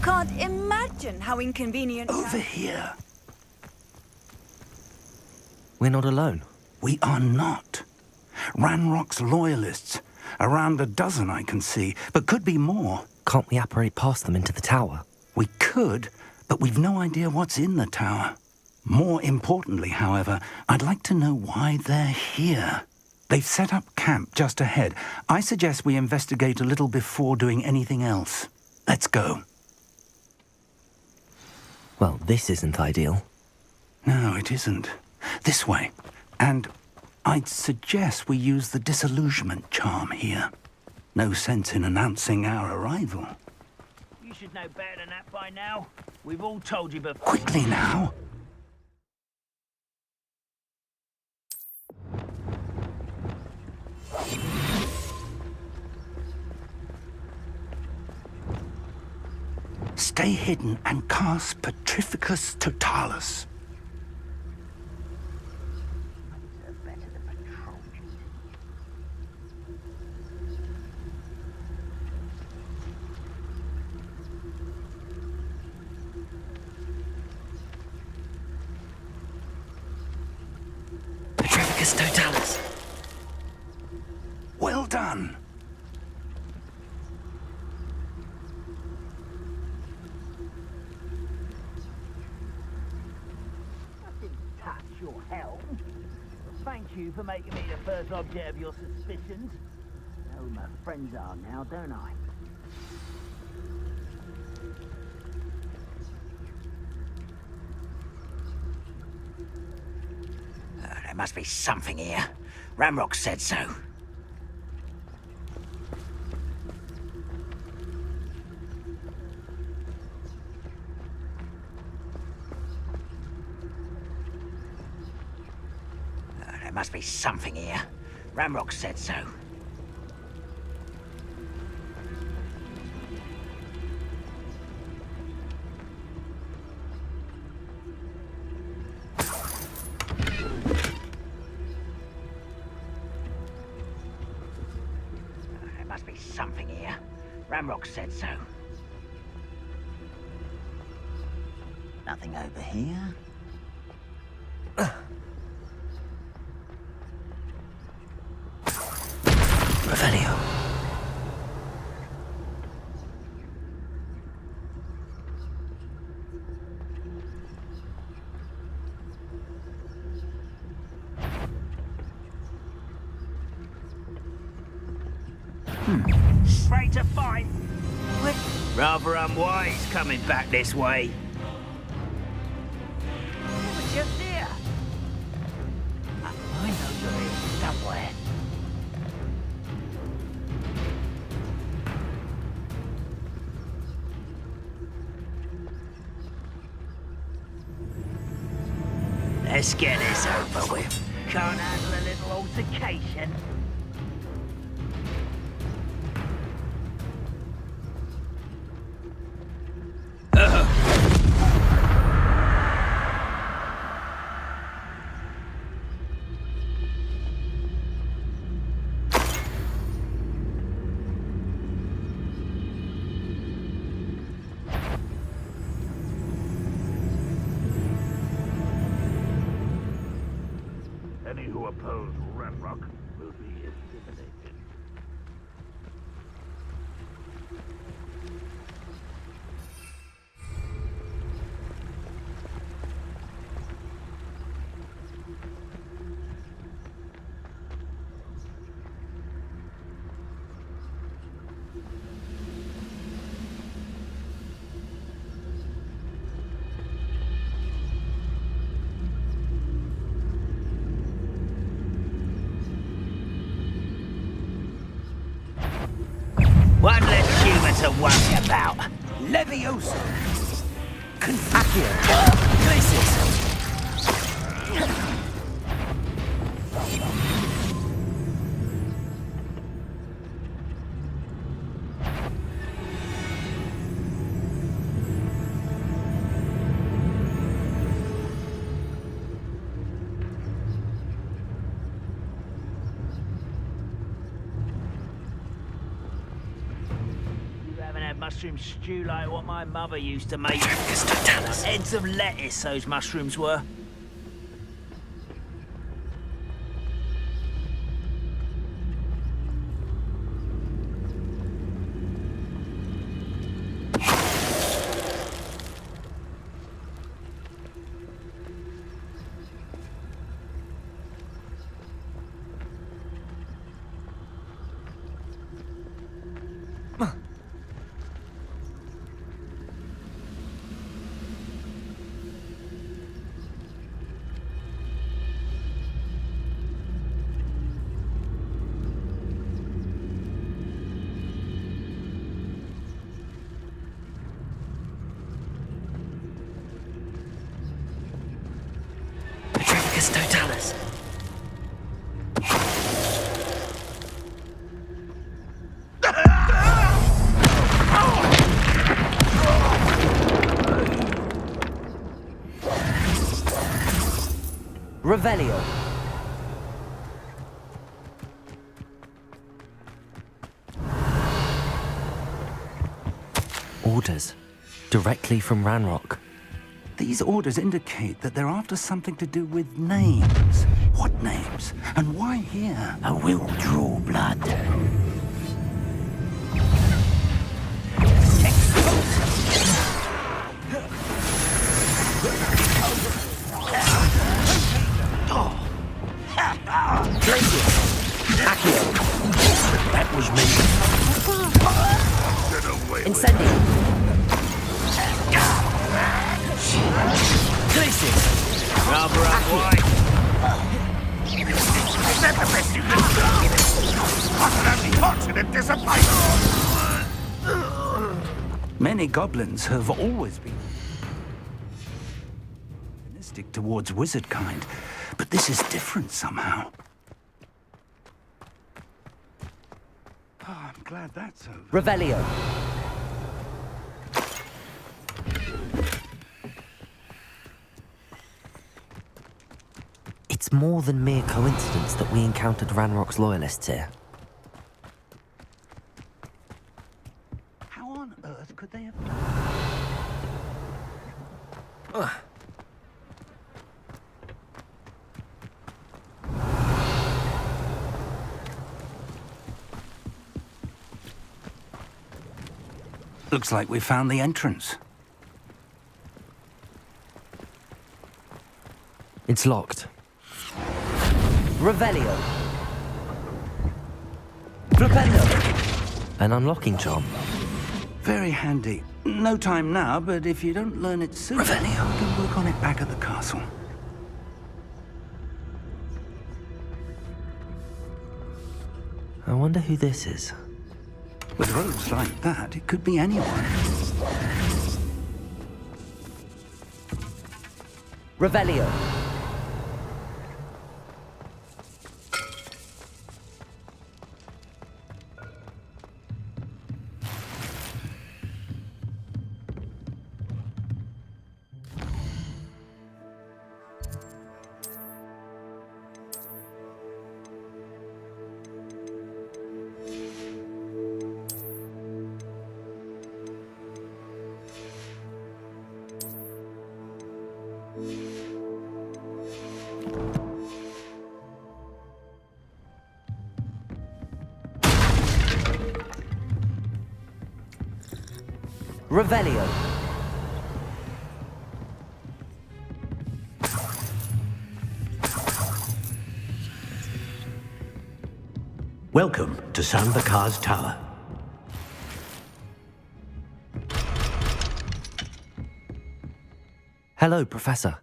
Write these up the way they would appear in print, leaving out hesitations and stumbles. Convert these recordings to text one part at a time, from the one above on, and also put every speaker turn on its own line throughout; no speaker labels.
can't imagine how inconvenient...
Over here.
We're not alone.
We are not. Ranrock's loyalists. Around a dozen I can see, but could be more.
Can't we apparate past them into the tower?
We could, but we've no idea what's in the tower. More importantly, however, I'd like to know why they're here. They've set up camp just ahead. I suggest we investigate a little before doing anything else. Let's go.
Well, this isn't ideal.
No, it isn't. This way. And I'd suggest we use the disillusionment charm here. No sense in announcing our arrival.
You should know better than that by now. We've all told you before.
Quickly now. Stay hidden and cast Petrificus Totalis.
Petrificus Totalis.
Well done.
Your help. Thank you for making me the first object of your suspicions. I know who my friends are now, don't I?
There must be something here. Ramrock said so. There must be something here. Ramrock said so. There must be something here. Ramrock said so. Nothing over here.
Revelio.
Straight to fight. Rather unwise coming back this way.
Would you fear?
I know you're here somewhere. Let's get this over with. Can't handle a little altercation.
Any who oppose Ramrock will be eliminated.
One less human to worry about.
Leviosa.
Accio. Glacis.
mushroom stew like what my mother used to make.
Just don't tell us.
Heads of lettuce, those mushrooms were.
Totalis. Revelio. Orders. Directly from Ranrock.
These orders indicate that they're after something to do with names. What names? And why here?
A will draw blood. That was me.
Incendio. Glacius.
Rubber up white.
Is that the best you can do? Utterly fortunate disappointment!
Many goblins have always been optimistic towards wizard kind, but this is different somehow. Oh, I'm glad that's over.
Revelio. It's more than mere coincidence that we encountered Ranrock's loyalists here.
How on earth could they have... Looks like we found the entrance.
It's locked. Revelio. Flipendo. An unlocking charm.
Very handy. No time now, but if you don't learn it soon,
Revelio.
we can work on it back at the castle.
I wonder who this is.
With robes like that, it could be anyone.
Revelio. Revelio.
Welcome to San Bakar's Tower.
Hello, Professor.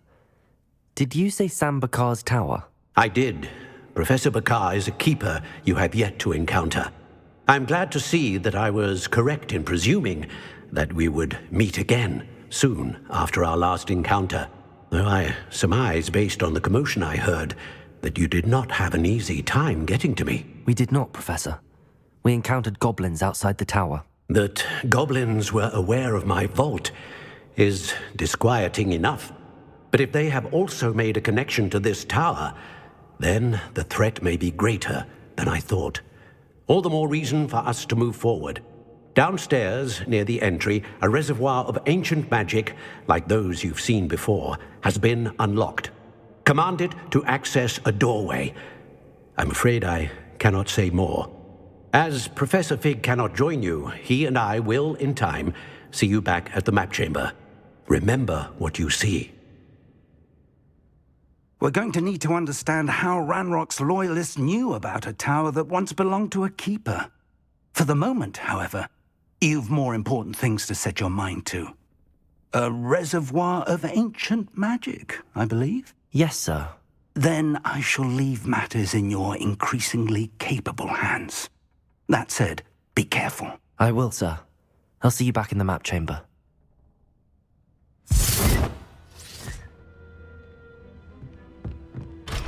Did you say Sam Bakar's tower?
I did. Professor Bakar is a keeper you have yet to encounter. I'm glad to see that I was correct in presuming that we would meet again soon after our last encounter. Though I surmise, based on the commotion I heard, that you did not have an easy time getting to me.
We did not, Professor. We encountered goblins outside the tower.
That goblins were aware of my vault is disquieting enough. But if they have also made a connection to this tower, then the threat may be greater than I thought. All the more reason for us to move forward. Downstairs, near the entry, a reservoir of ancient magic, like those you've seen before, has been unlocked. Command it to access a doorway. I'm afraid I cannot say more. As Professor Fig cannot join you, he and I will, in time, see you back at the map chamber. Remember what you see.
We're going to need to understand how Ranrock's loyalists knew about a tower that once belonged to a keeper. For the moment, however, you've more important things to set your mind to. A reservoir of ancient magic, I believe?
Yes, sir.
Then I shall leave matters in your increasingly capable hands. That said, be careful.
I will, sir. I'll see you back in the map chamber.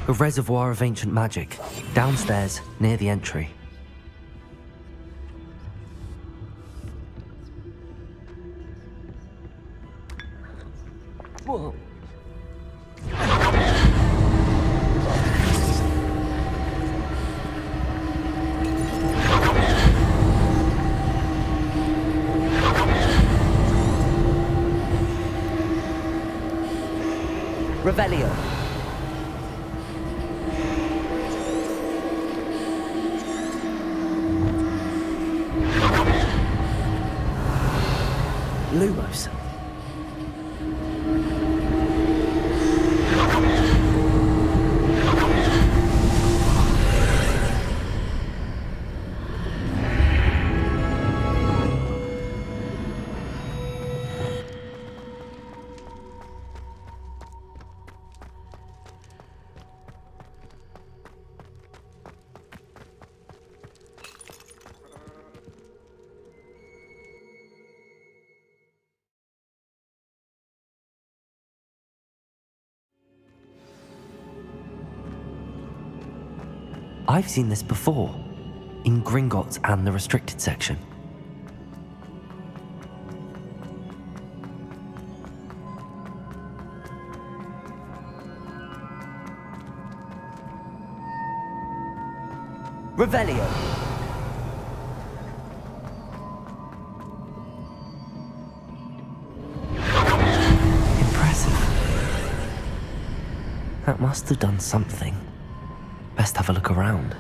A reservoir of ancient magic, downstairs, near the entry. Whoa. Revelio. Lumos. I've seen this before, in Gringotts and the restricted section. Revelio. Impressive. That must have done something. Best have a look around.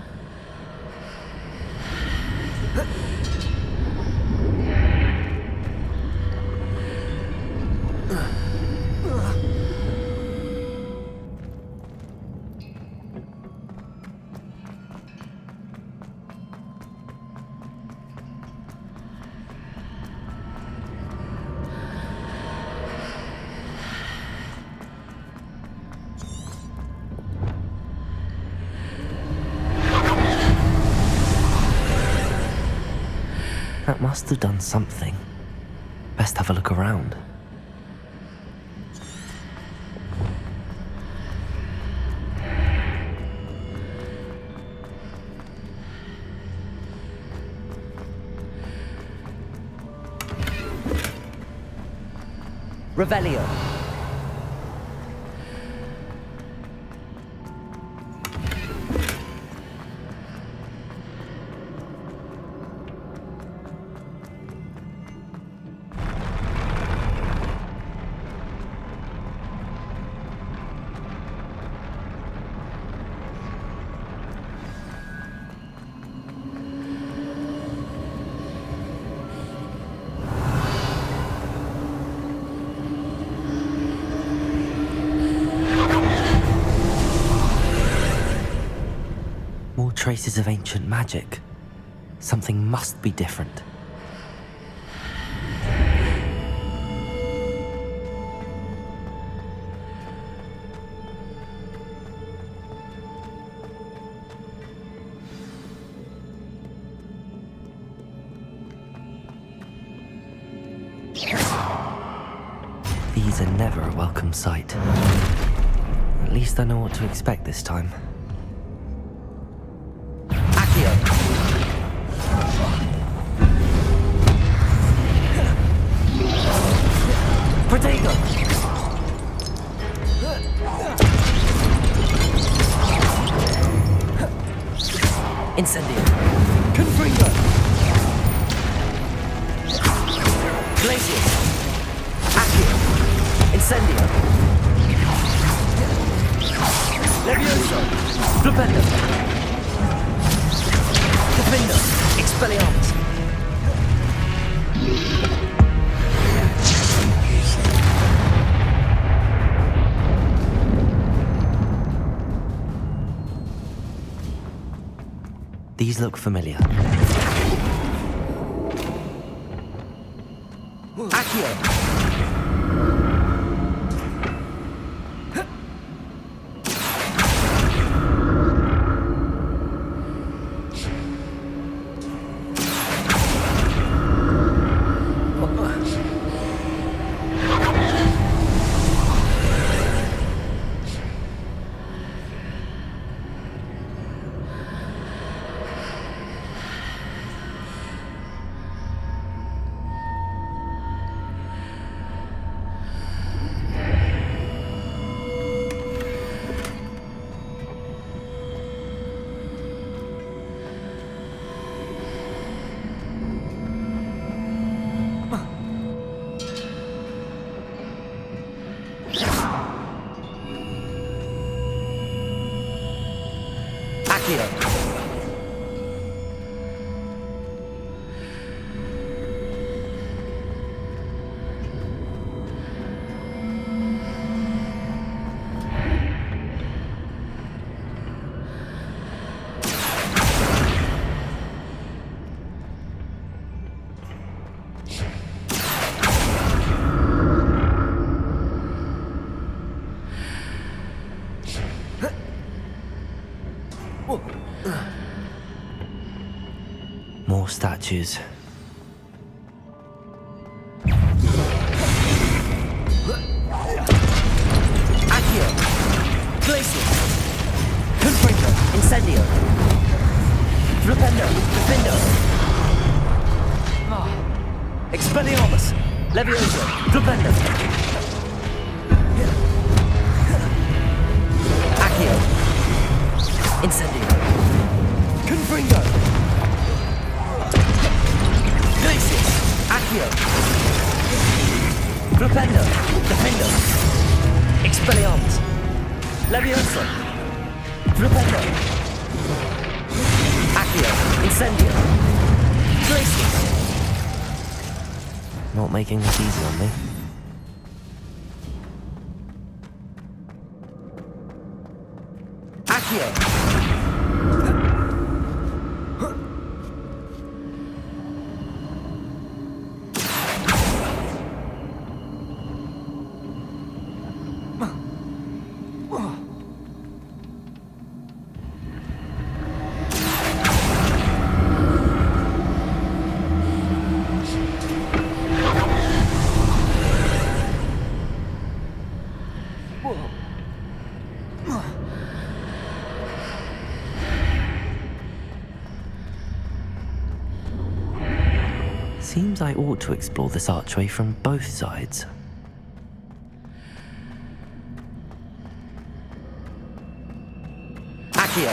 That must have done something. Best have a look around. Revelio. More traces of ancient magic. Something must be different. These are never a welcome sight. At least I know what to expect this time. Protego! Incendio! Confringo! Incendio. Levioso. Flipendo. Defendo. Expelliarmus. These look familiar. Accio. More statues. Accio! Glacius! Confringo! Incendio! Flipendo! Defendo! Expelliarmus! Levioso! Flipendo! Accio! Incendio! Confringo! Glacius! Accio! Flipendo! Defendo! Expelliarmus! Levioso! Flipendo! Accio! Incendio! Glacius! Not making this easy on me. Accio! Seems I ought to explore this archway from both sides. Accio!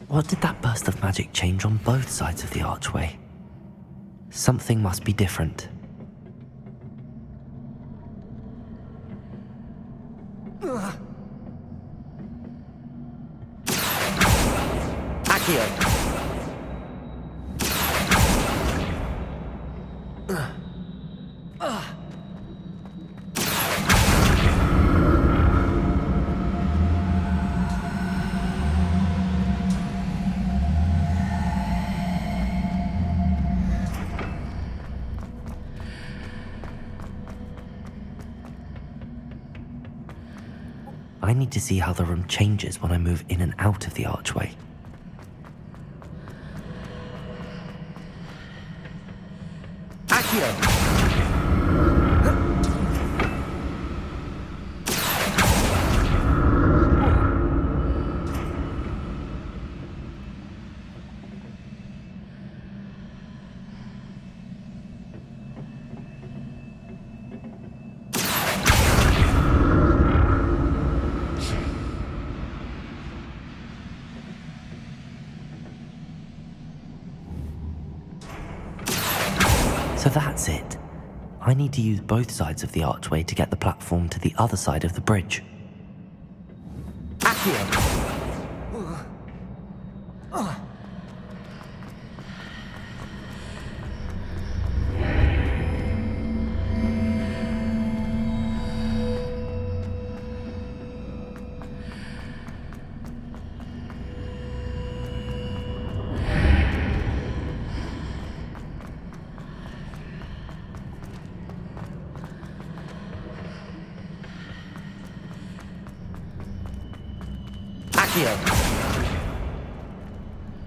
What did that burst of magic change on both sides of the archway? Something must be different. Accio! I need to see how the room changes when I move in and out of the archway.
Accio!
So that's it. I need to use both sides of the archway to get the platform to the other side of the bridge.
Accio!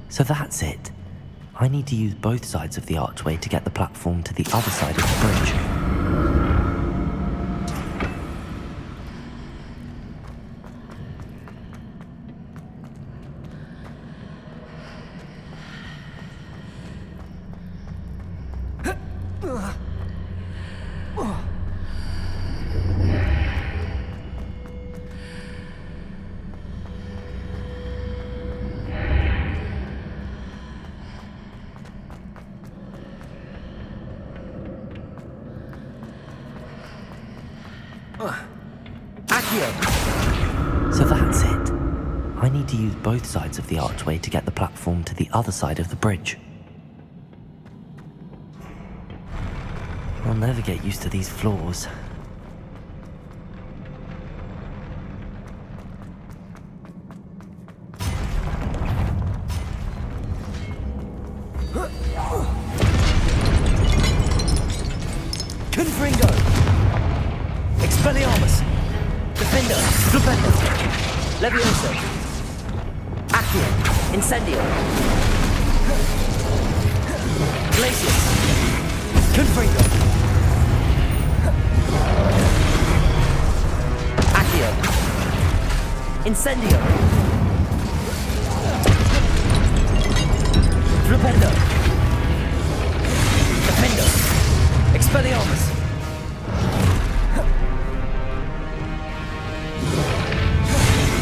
So that's it. I need to use both sides of the archway to get the platform to the other side of the bridge. So that's it. I need to use both sides of the archway to get the platform to the other side of the bridge. I'll never get used to these floors.
Confringo! Expelliarmus! Defender! Flipendo! Levioso! Accio! Incendio! Glacius! Confringo! Accio! Incendio! Flipendo! Defender! Expelliarmus!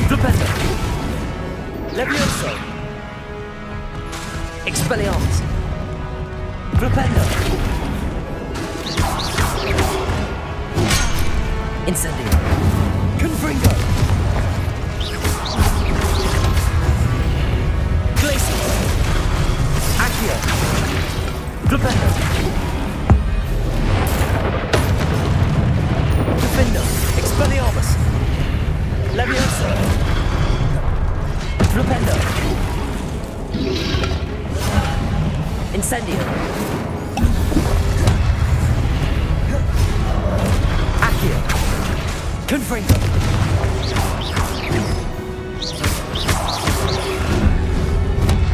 Flipendo! Levioso! Expelliarmus! Flipendo! Incendio! Confringo! Glacius! Accio! Flipendo! Defender! Expelliarmus! Levioso! Flipendo! Incendio! Accio! Confringo!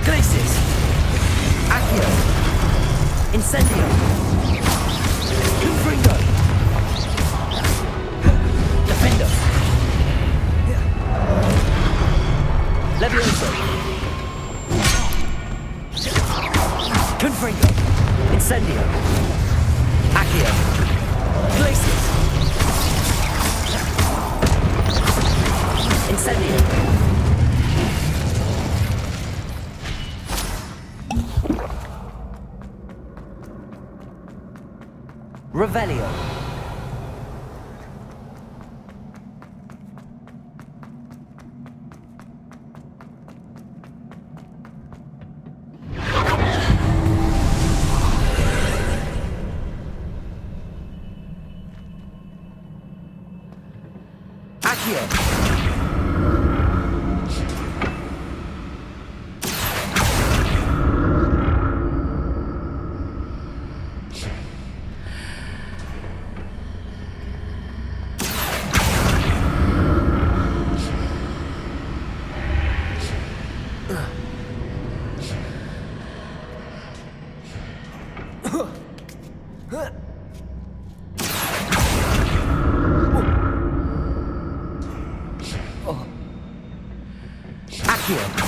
Glacius! Accio! Incendio! Confringo! Defender! Levioso! Confringo! Incendio! Accio! Glacius! Incendio! Revelio! Accio! Accio.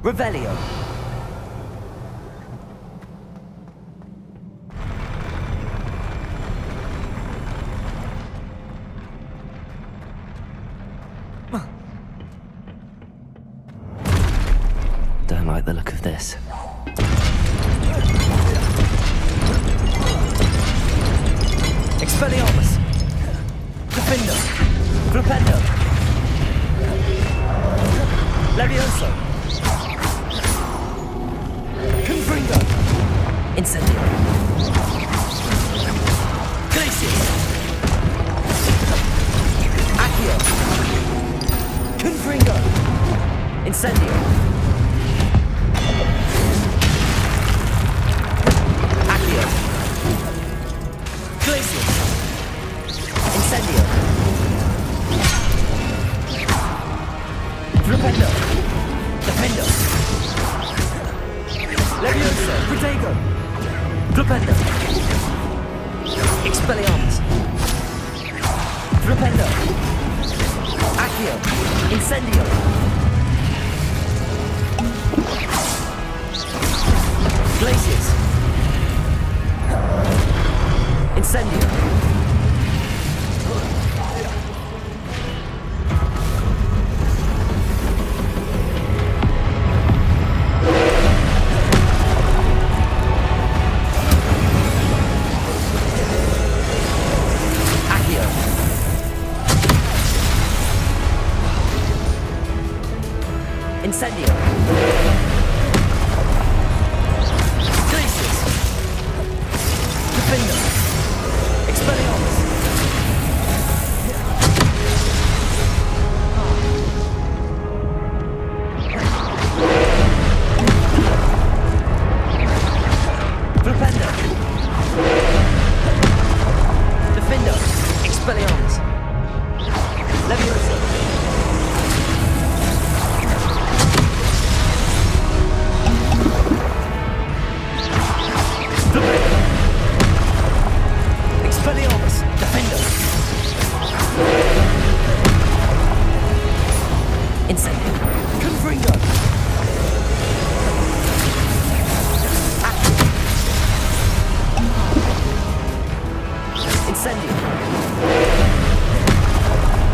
Revelio.
Don't like the look of this.
Expelliarmus. Defendo. Flipendo. Levioso. Confringo. Incendio. Glacius. Accio. Confringo. Incendio. Accio. Glacius. Incendio. Flipendo. Defendo. Protego! Flipendo! Expelliarmus! Flipendo! Accio! Incendio! Glacius! Incendio! Incendio! Glacius! Defendo! Expelliarmus! Flipendo! Defendo! Expelliarmus! Leviosa! Expelliarmus! Defender! Incendio! Confringo! Accio! Incendio!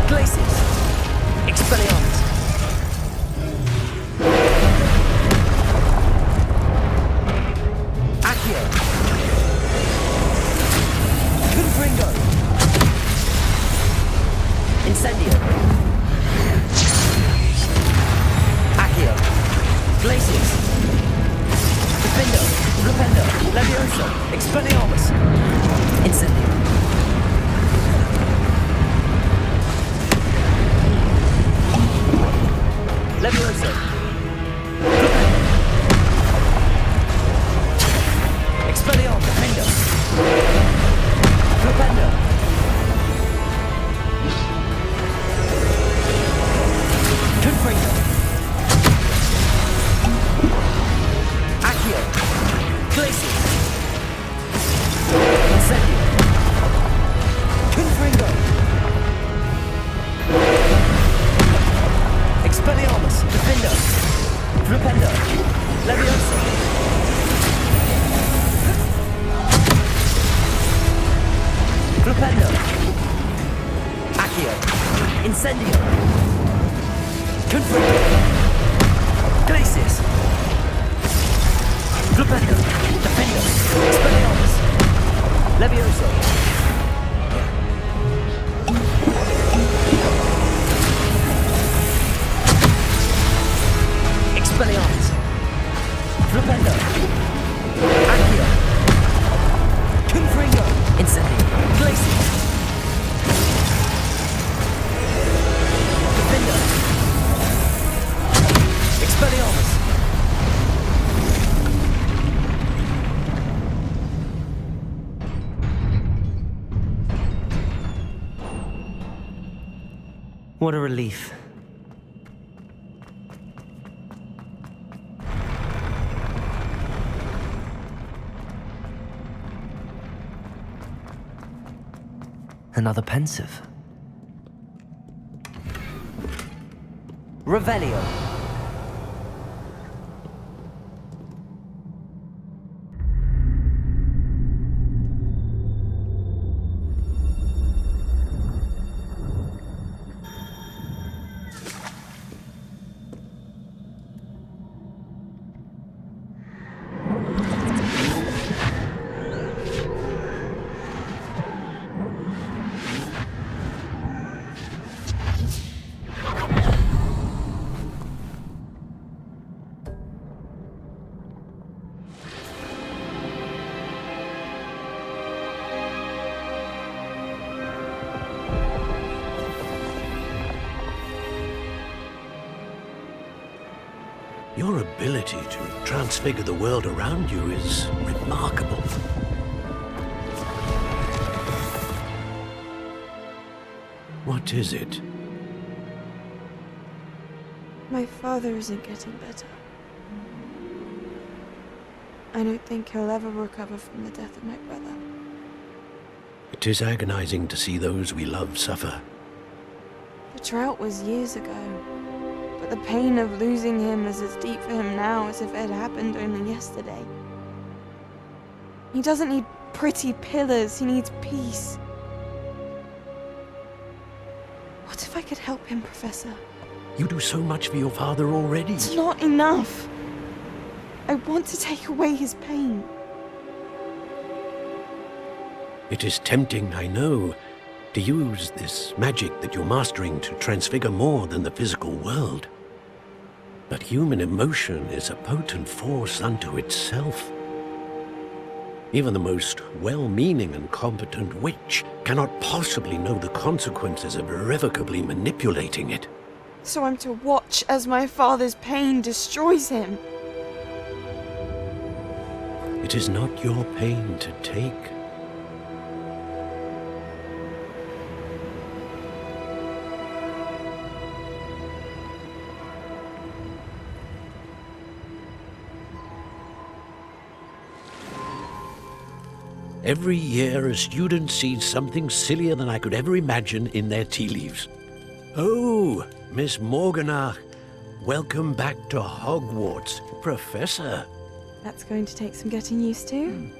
Glacius! Expelliarmus! Accio! Confringo! Incendio! Accio! Glacius! Defendo! Flipendo! Leviosa! Expelliarmus! Incendio! Leviosa! Flipendo! Expelliarmus! Defendo! Flipendo! Confringo! Accio! Glacius! Incendio! Confringo! Expelliarmus! Defendo! Flipendo! Leviosa! Flipendo! Accio! Incendio! Confringo! Glacius! Flipendo! Defendo! Expelliarmus! Leviosa! Expelliarmus! Flipendo! Accio! Confringo! Incendio! Glacius! Defendo! Expelliarmus! What a relief. Another pensive. Revelio.
Your ability to transfigure the world around you is remarkable. What is it?
My father isn't getting better. I don't think he'll ever recover from the death of my brother.
It is agonizing to see those we love suffer.
The drought was years ago, but the pain of losing him is as deep for him now as if it had happened only yesterday. He doesn't need pretty pillars, he needs peace. What if I could help him, Professor?
You do so much for your father already.
It's not enough. I want to take away his pain.
It is tempting, I know, to use this magic that you're mastering to transfigure more than the physical world. But human emotion is a potent force unto itself. Even the most well-meaning and competent witch cannot possibly know the consequences of irrevocably manipulating it.
So I'm to watch as my father's pain destroys him.
It is not your pain to take. Every year, a student sees something sillier than I could ever imagine in their tea leaves. Oh, Miss Morganach, welcome back to Hogwarts, Professor.
That's going to take some getting used to.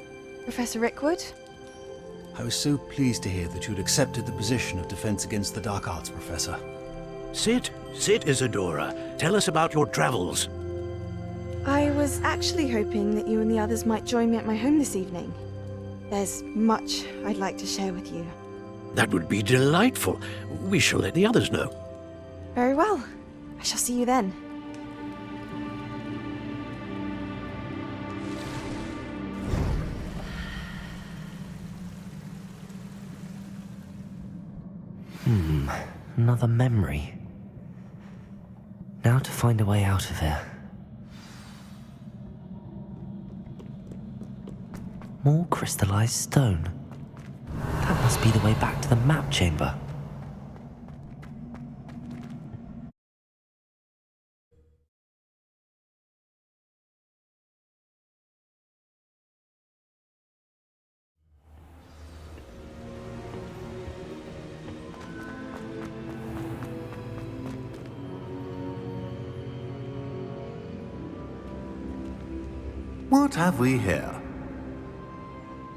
Professor Rickwood?
I was so pleased to hear that you'd accepted the position of Defense Against the Dark Arts, Professor.
Sit, Isadora. Tell us about your travels.
I was actually hoping that you and the others might join me at my home this evening. There's much I'd like to share with you.
That would be delightful. We shall let the others know.
Very well. I shall see you then.
Another memory. Now to find a way out of here. More crystallized stone. That must be the way back to the map chamber.
What have we here?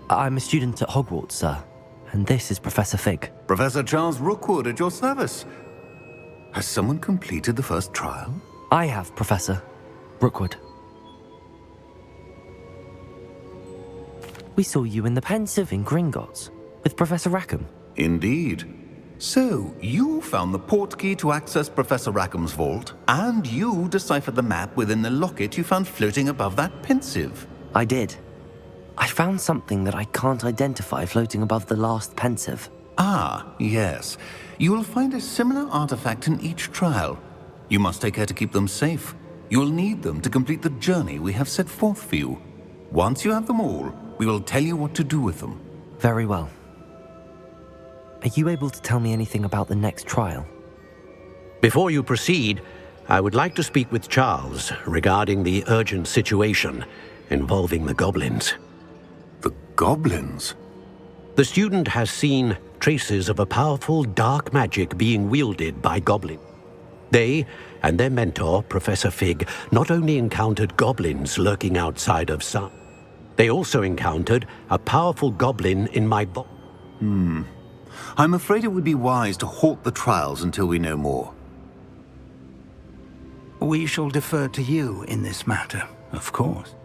I'm a student at Hogwarts, sir. And this is Professor Fig.
Professor Charles Rookwood at your service. Has someone completed the first trial?
I have, Professor Rookwood. We saw you in the Pensive in Gringotts with Professor Rackham.
Indeed. So, you found the portkey to access Professor Rackham's vault, and you deciphered the map within the locket you found floating above that Pensive.
I did. I found something that I can't identify floating above the last Pensive.
Ah, yes. You will find a similar artifact in each trial. You must take care to keep them safe. You will need them to complete the journey we have set forth for you. Once you have them all, we will tell you what to do with them.
Very well. Are you able to tell me anything about the next trial?
Before you proceed, I would like to speak with Charles regarding the urgent situation involving the goblins.
The goblins?
The student has seen traces of a powerful dark magic being wielded by goblins. They and their mentor, Professor Fig, not only encountered goblins lurking outside of sight, they also encountered a powerful goblin in my vault.
I'm afraid it would be wise to halt the trials until we know more.
We shall defer to you in this matter, of course.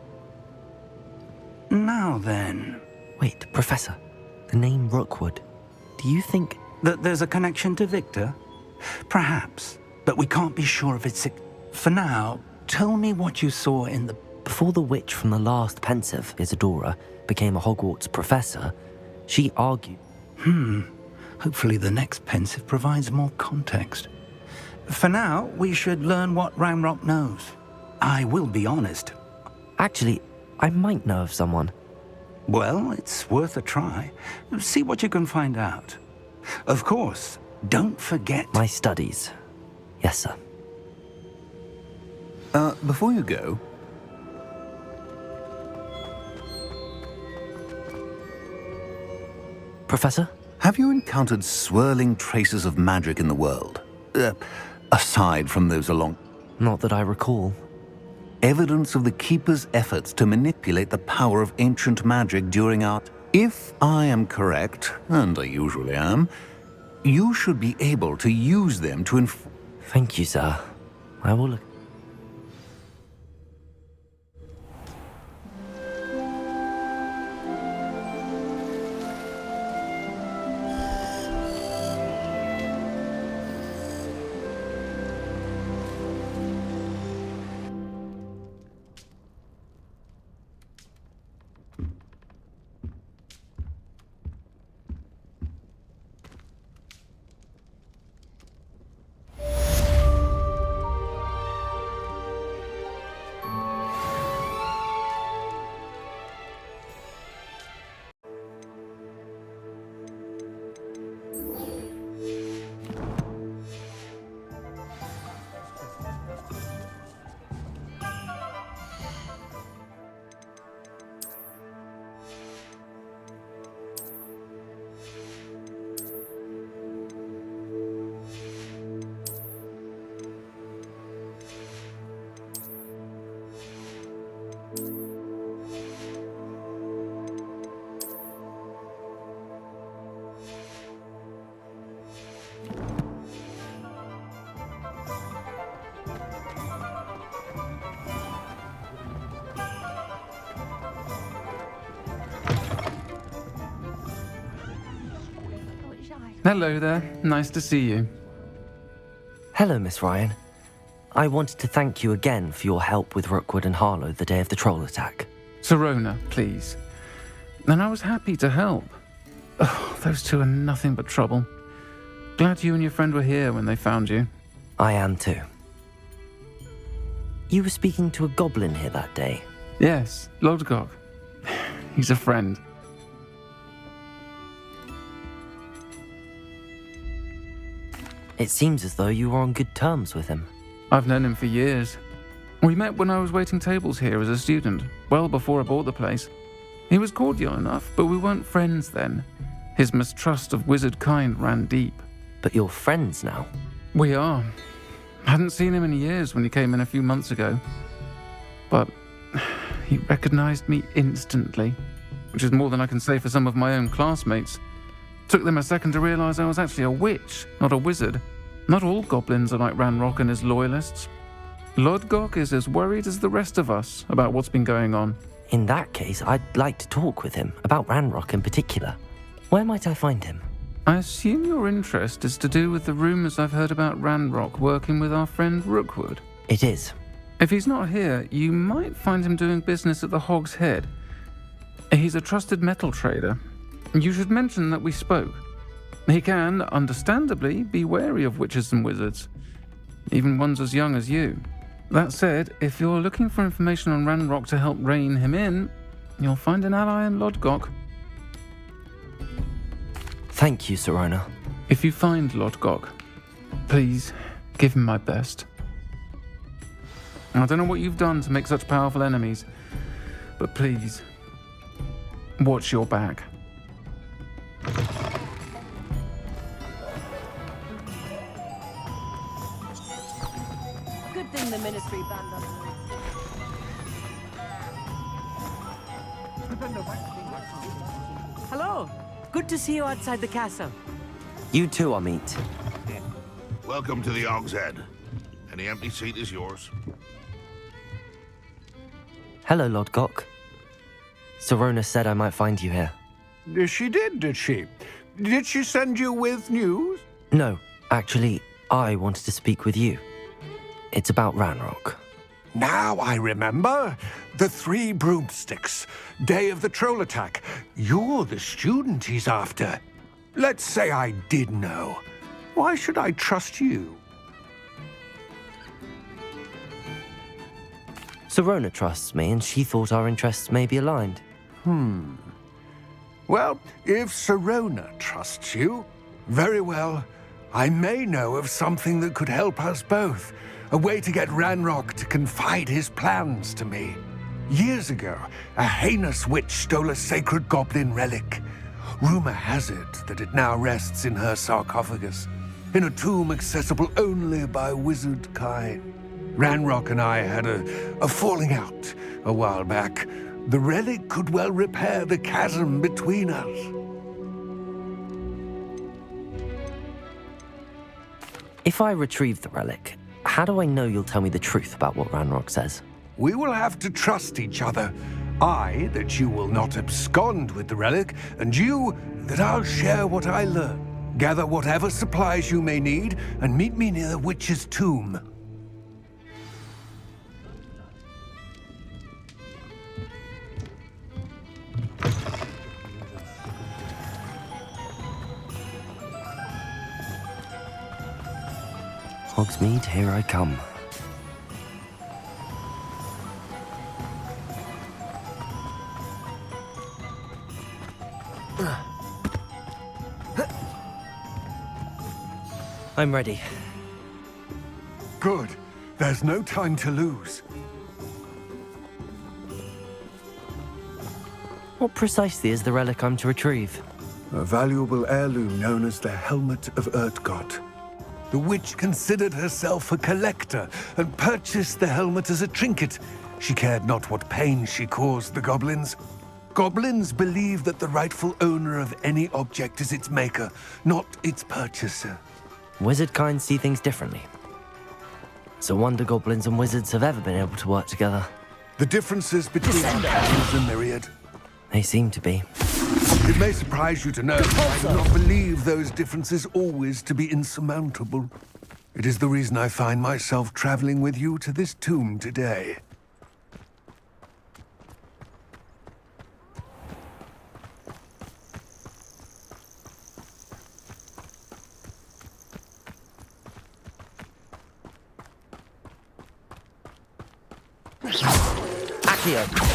Now then...
Wait, Professor. The name Rookwood. Do you think...
that there's a connection to Victor? Perhaps, but we can't be sure if it's... For now, tell me what you saw in the...
Before the witch from the last Pensive, Isadora, became a Hogwarts professor, she argued...
Hopefully the next Pensive provides more context. For now, we should learn what Ranrock knows. I will be honest.
Actually, I might know of someone.
Well, it's worth a try. See what you can find out. Of course, don't forget...
My studies. Yes, sir.
Before you go...
Professor?
Have you encountered swirling traces of magic in the world? Aside from those along...
Not that I recall.
Evidence of the Keeper's efforts to manipulate the power of ancient magic during our... If I am correct, and I usually am, you should be able to use them to
Thank you, sir. I will look...
Hello there. Nice to see you.
Hello, Miss Ryan. I wanted to thank you again for your help with Rookwood and Harlow the day of the troll attack.
Sirona, please. And I was happy to help. Oh, those two are nothing but trouble. Glad you and your friend were here when they found you.
I am too. You were speaking to a goblin here that day.
Yes, Lodgok. He's a friend.
It seems as though you were on good terms with him.
I've known him for years. We met when I was waiting tables here as a student, well before I bought the place. He was cordial enough, but we weren't friends then. His mistrust of wizard kind ran deep.
But you're friends now?
We are. Hadn't seen him in years when he came in a few months ago. But he recognized me instantly, which is more than I can say for some of my own classmates. Took them a second to realize I was actually a witch, not a wizard. Not all goblins are like Ranrock and his loyalists. Lodgok is as worried as the rest of us about what's been going on.
In that case, I'd like to talk with him, about Ranrock in particular. Where might I find him?
I assume your interest is to do with the rumors I've heard about Ranrock working with our friend Rookwood.
It is.
If he's not here, you might find him doing business at the Hog's Head. He's a trusted metal trader. You should mention that we spoke. He can, understandably, be wary of witches and wizards, even ones as young as you. That said, if you're looking for information on Ranrock to help rein him in, you'll find an ally in Lodgok.
Thank you, Sirona.
If you find Lodgok, please give him my best. I don't know what you've done to make such powerful enemies, but please, watch your back.
Good thing the ministry banned us.
Hello. Good to see you outside the castle.
You too, Amit.
Welcome to the Hog's Head. Any empty seat is yours.
Hello, Lodgok. Sirona said I might find you here.
She did she? Did she send you with news?
No, actually, I wanted to speak with you. It's about Ranrock.
Now I remember. The 3 broomsticks. Day of the troll attack. You're the student he's after. Let's say I did know. Why should I trust you?
Sirona trusts me, and she thought our interests may be aligned.
Well, if Sirona trusts you, very well. I may know of something that could help us both. A way to get Ranrock to confide his plans to me. Years ago, a heinous witch stole a sacred goblin relic. Rumor has it that it now rests in her sarcophagus, in a tomb accessible only by wizard kind. Ranrock and I had a falling out a while back. The relic could well repair the chasm between us.
If I retrieve the relic, how do I know you'll tell me the truth about what Ranrock says?
We will have to trust each other. I, that you will not abscond with the relic, and you, that I'll share what I learn. Gather whatever supplies you may need, and meet me near the witch's tomb.
Hogsmeade, here I come. I'm ready.
Good. There's no time to lose.
What precisely is the relic I'm to retrieve?
A valuable heirloom known as the Helmet of Urtkot. The witch considered herself a collector and purchased the helmet as a trinket. She cared not what pain she caused the goblins. Goblins believe that the rightful owner of any object is its maker, not its purchaser.
Wizard kind see things differently. So wonder goblins and wizards have ever been able to work together.
The differences between our kinds are myriad.
They seem to be.
It may surprise you to know that I do not believe those differences always to be insurmountable. It is the reason I find myself traveling with you to this tomb today.
Accio.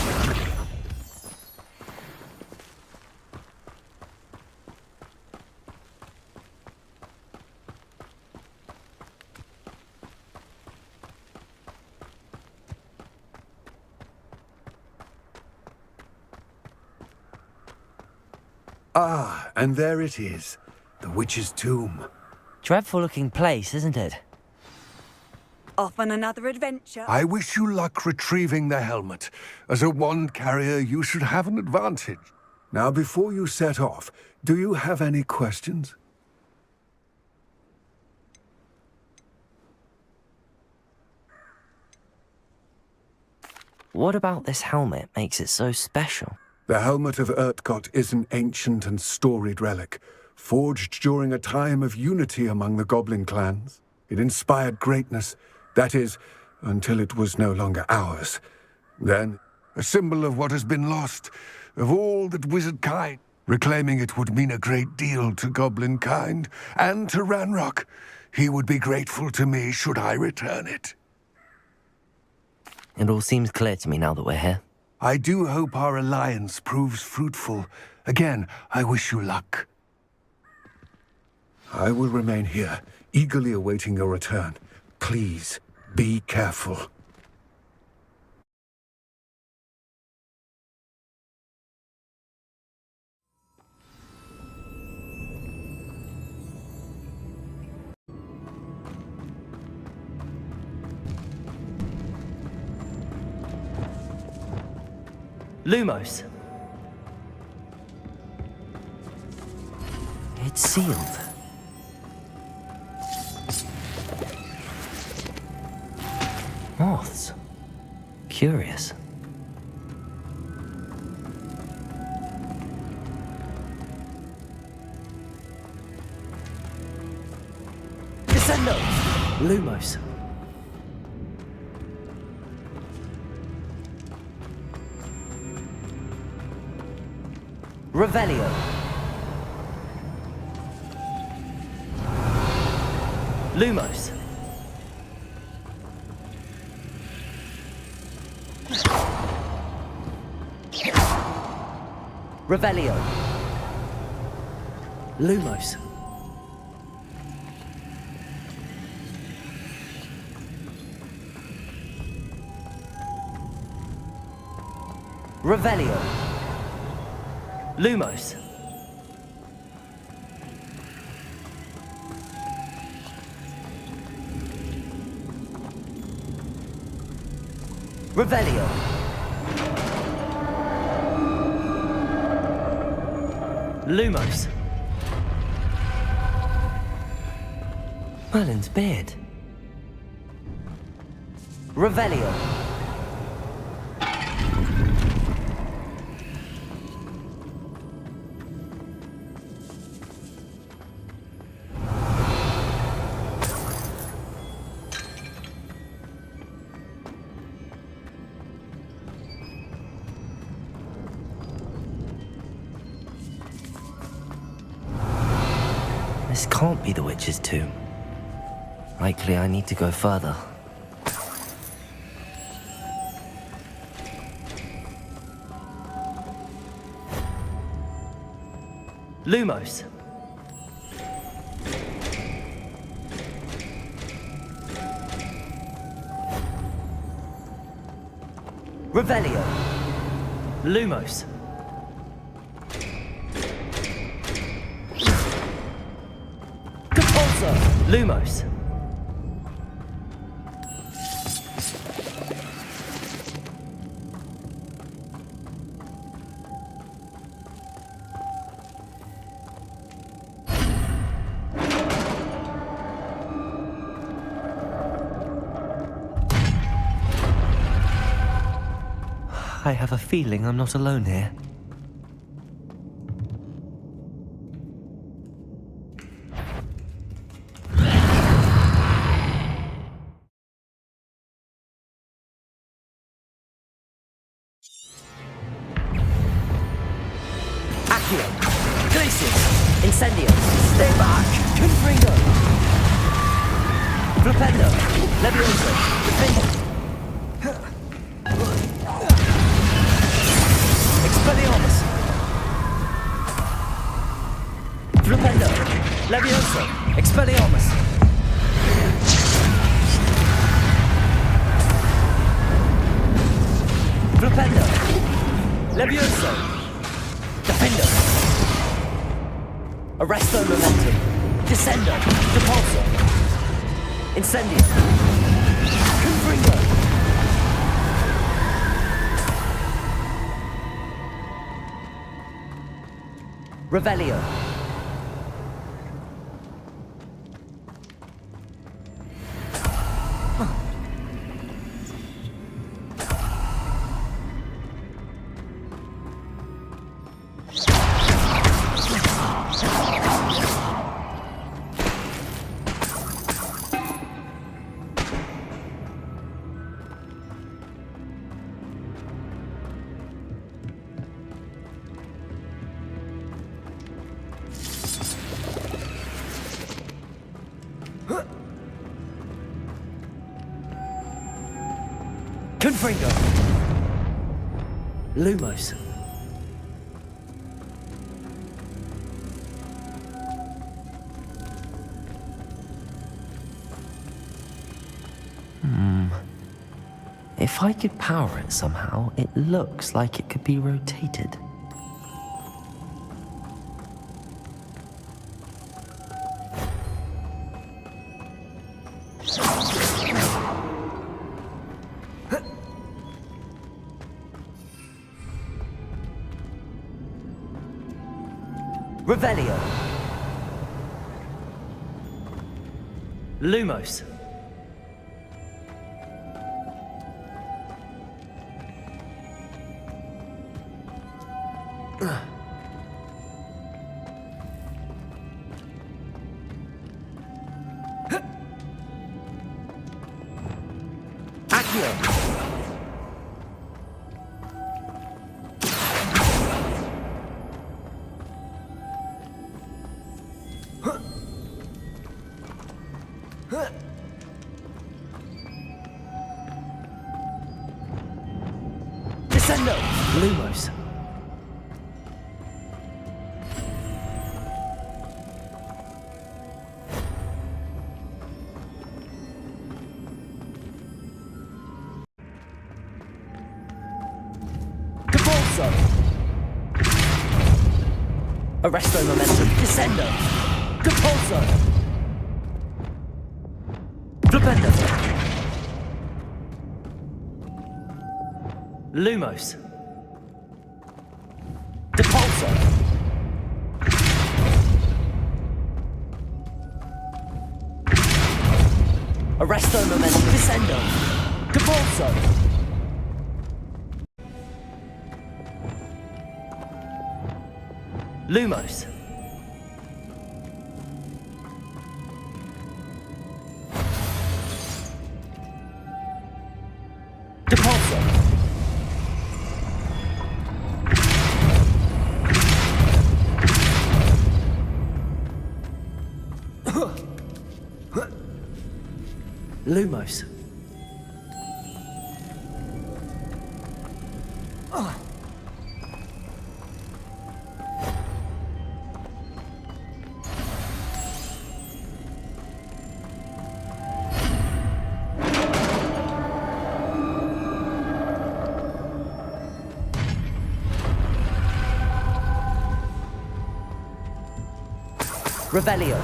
Ah, and there it is, the witch's tomb.
Dreadful looking place, isn't it?
Off on another adventure.
I wish you luck retrieving the helmet. As a wand carrier, you should have an advantage. Now, before you set off, do you have any questions?
What about this helmet makes it so special?
The Helmet of Urtkot is an ancient and storied relic, forged during a time of unity among the goblin clans. It inspired greatness, that is, until it was no longer ours. Then, a symbol of what has been lost, of all that wizard kind. Reclaiming it would mean a great deal to goblin kind, and to Ranrock. He would be grateful to me should I return it.
It all seems clear to me now that we're here.
I do hope our alliance proves fruitful. Again, I wish you luck. I will remain here, eagerly awaiting your return. Please, be careful.
Lumos. It's sealed. Moths. Curious. Descendo! Lumos. Revelio. Lumos. Revelio. Lumos. Revelio. Lumos.
Revelio. Lumos. Merlin's beard. Revelio. This can't be the witch's tomb. Likely I need to go further. Lumos. Revelio. Lumos. Capolso. Lumos. I have a feeling I'm not alone here. Accio. Glacius. Incendio. Stay back. Confringo. Flipendo. Levioso. Defendo. Expelliarmus! Flipendo! Levioso! Expelliarmus! Flipendo! Levioso! Defendo! Arresto Momentum! Descendo! Depulso! Incendio! Confringo! Revelio. Confringo. Lumos. If I could power it somehow, it looks like it could be rotated. Revelio. Lumos. Accio. Descendo! Lumos. Capolso! Arresto Momentum. Descendo! Capolso! Flipendo!
Lumos. Depulso. Arresto momentum. Descendo. Depulso. Lumos. Depulso. Lumos. Revelio.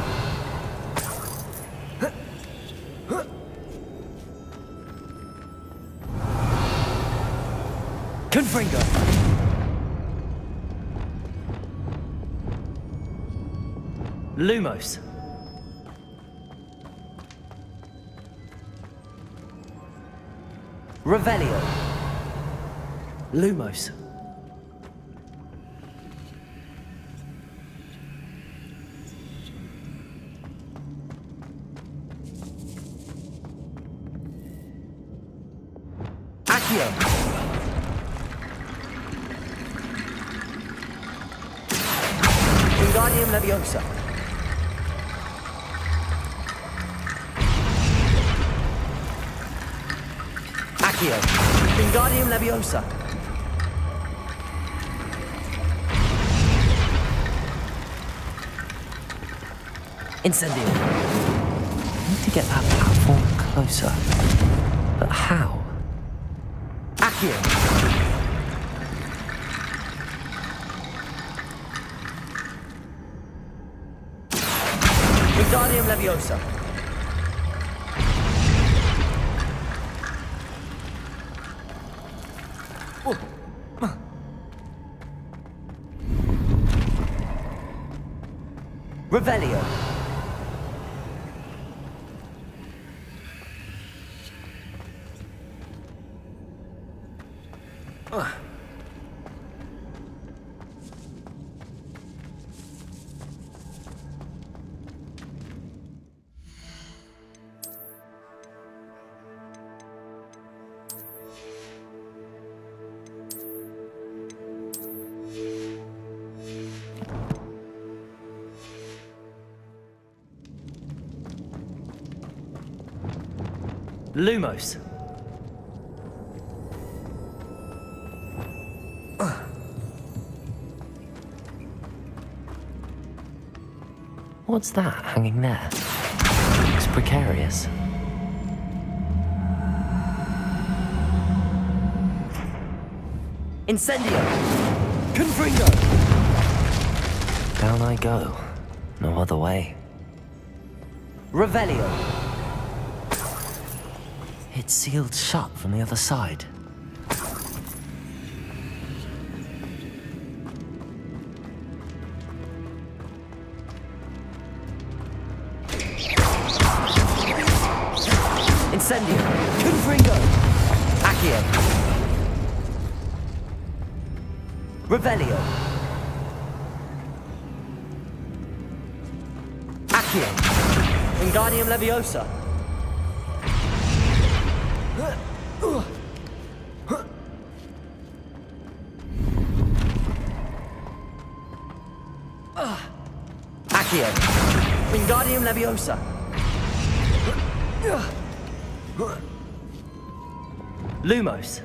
Confringo. Lumos. Revelio. Lumos. Accio. Wingardium Leviosa. Accio. Wingardium Leviosa. Incendio. I need to get that platform closer. But how? Accio. Wingardium Leviosa. Revelio. Lumos. What's that hanging there? Looks precarious. Incendio! Confringo! Down I go. No other way. Revelio! It's sealed shut from the other side. Incendio! Confringo! Accio! Revelio! Accio! Wingardium Leviosa! Accio! Wingardium Leviosa! Lumos!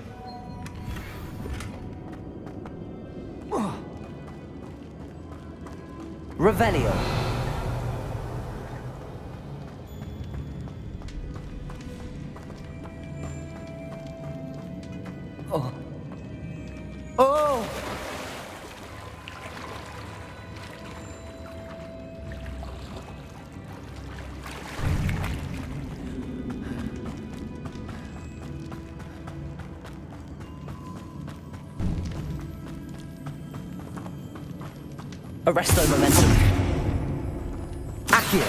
Revelio! Oh! Oh! Arresto momentum. Accio.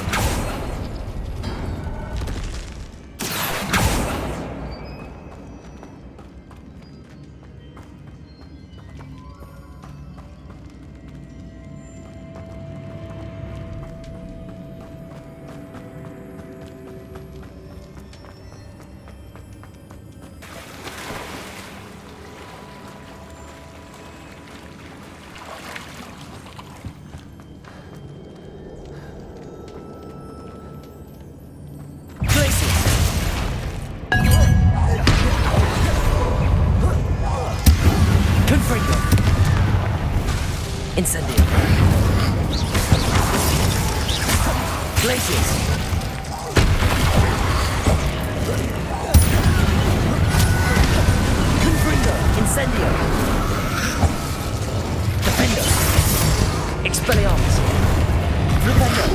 Incendio. Glaciers. Confringo. Incendio. Defendo. Expelliarmus. Flipendo.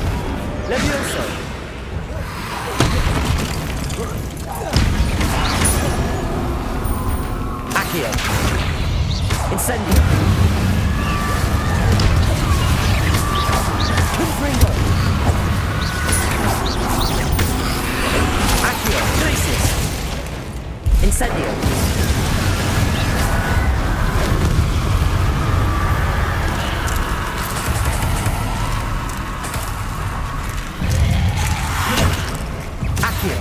Levioso. Accio. Incendio. Confringo. Accio. Glaciers. Incendio. Accio.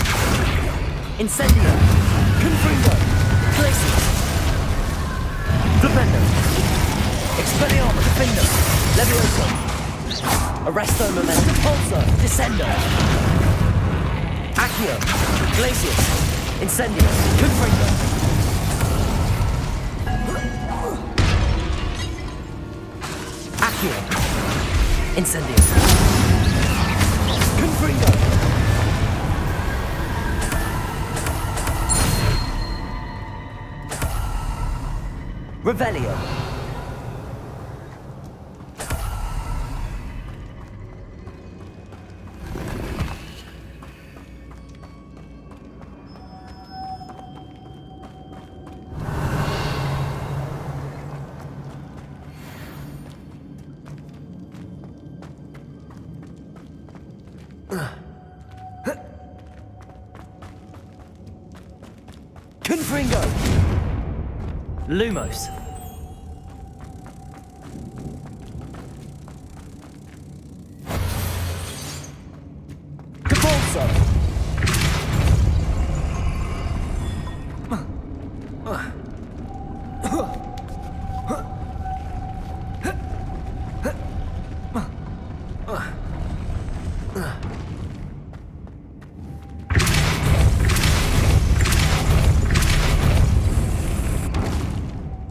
Incendio. Confringo. Glaciers. Flipendo. Expelliarmus. Defendo. Levioso. Arresto momentum. Pulsar. Descendo. Accio. Glaciers. Incendio. Confringo. Accio. Incendio. Confringo. Revelio. Confringo. Lumos. Capolso.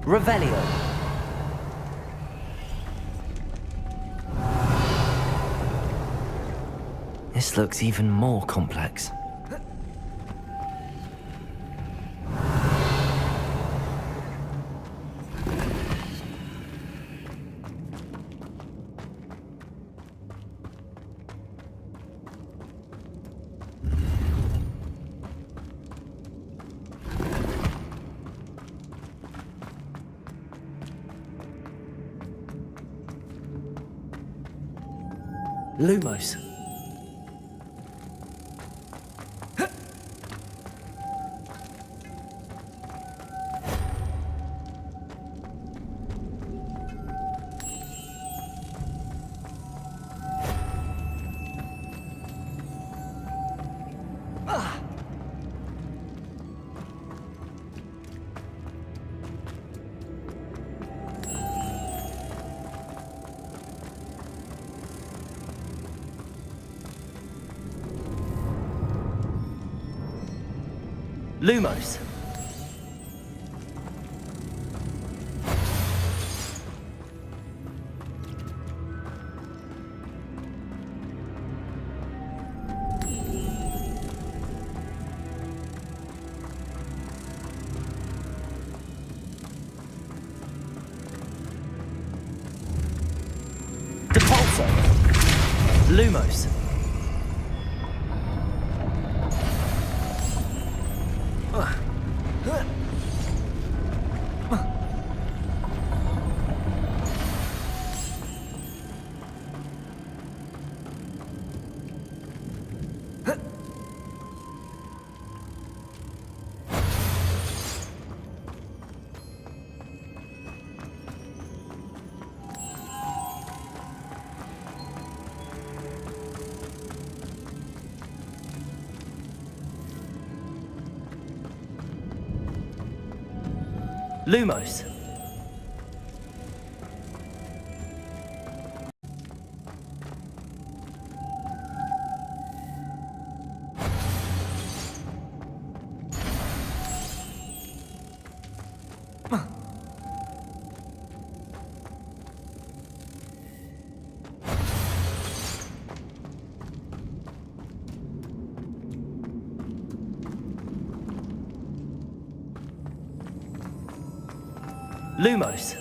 Revelio. This looks even more complex. Lumos. Lumos. Depulso. Lumos. Lumos. Lumos.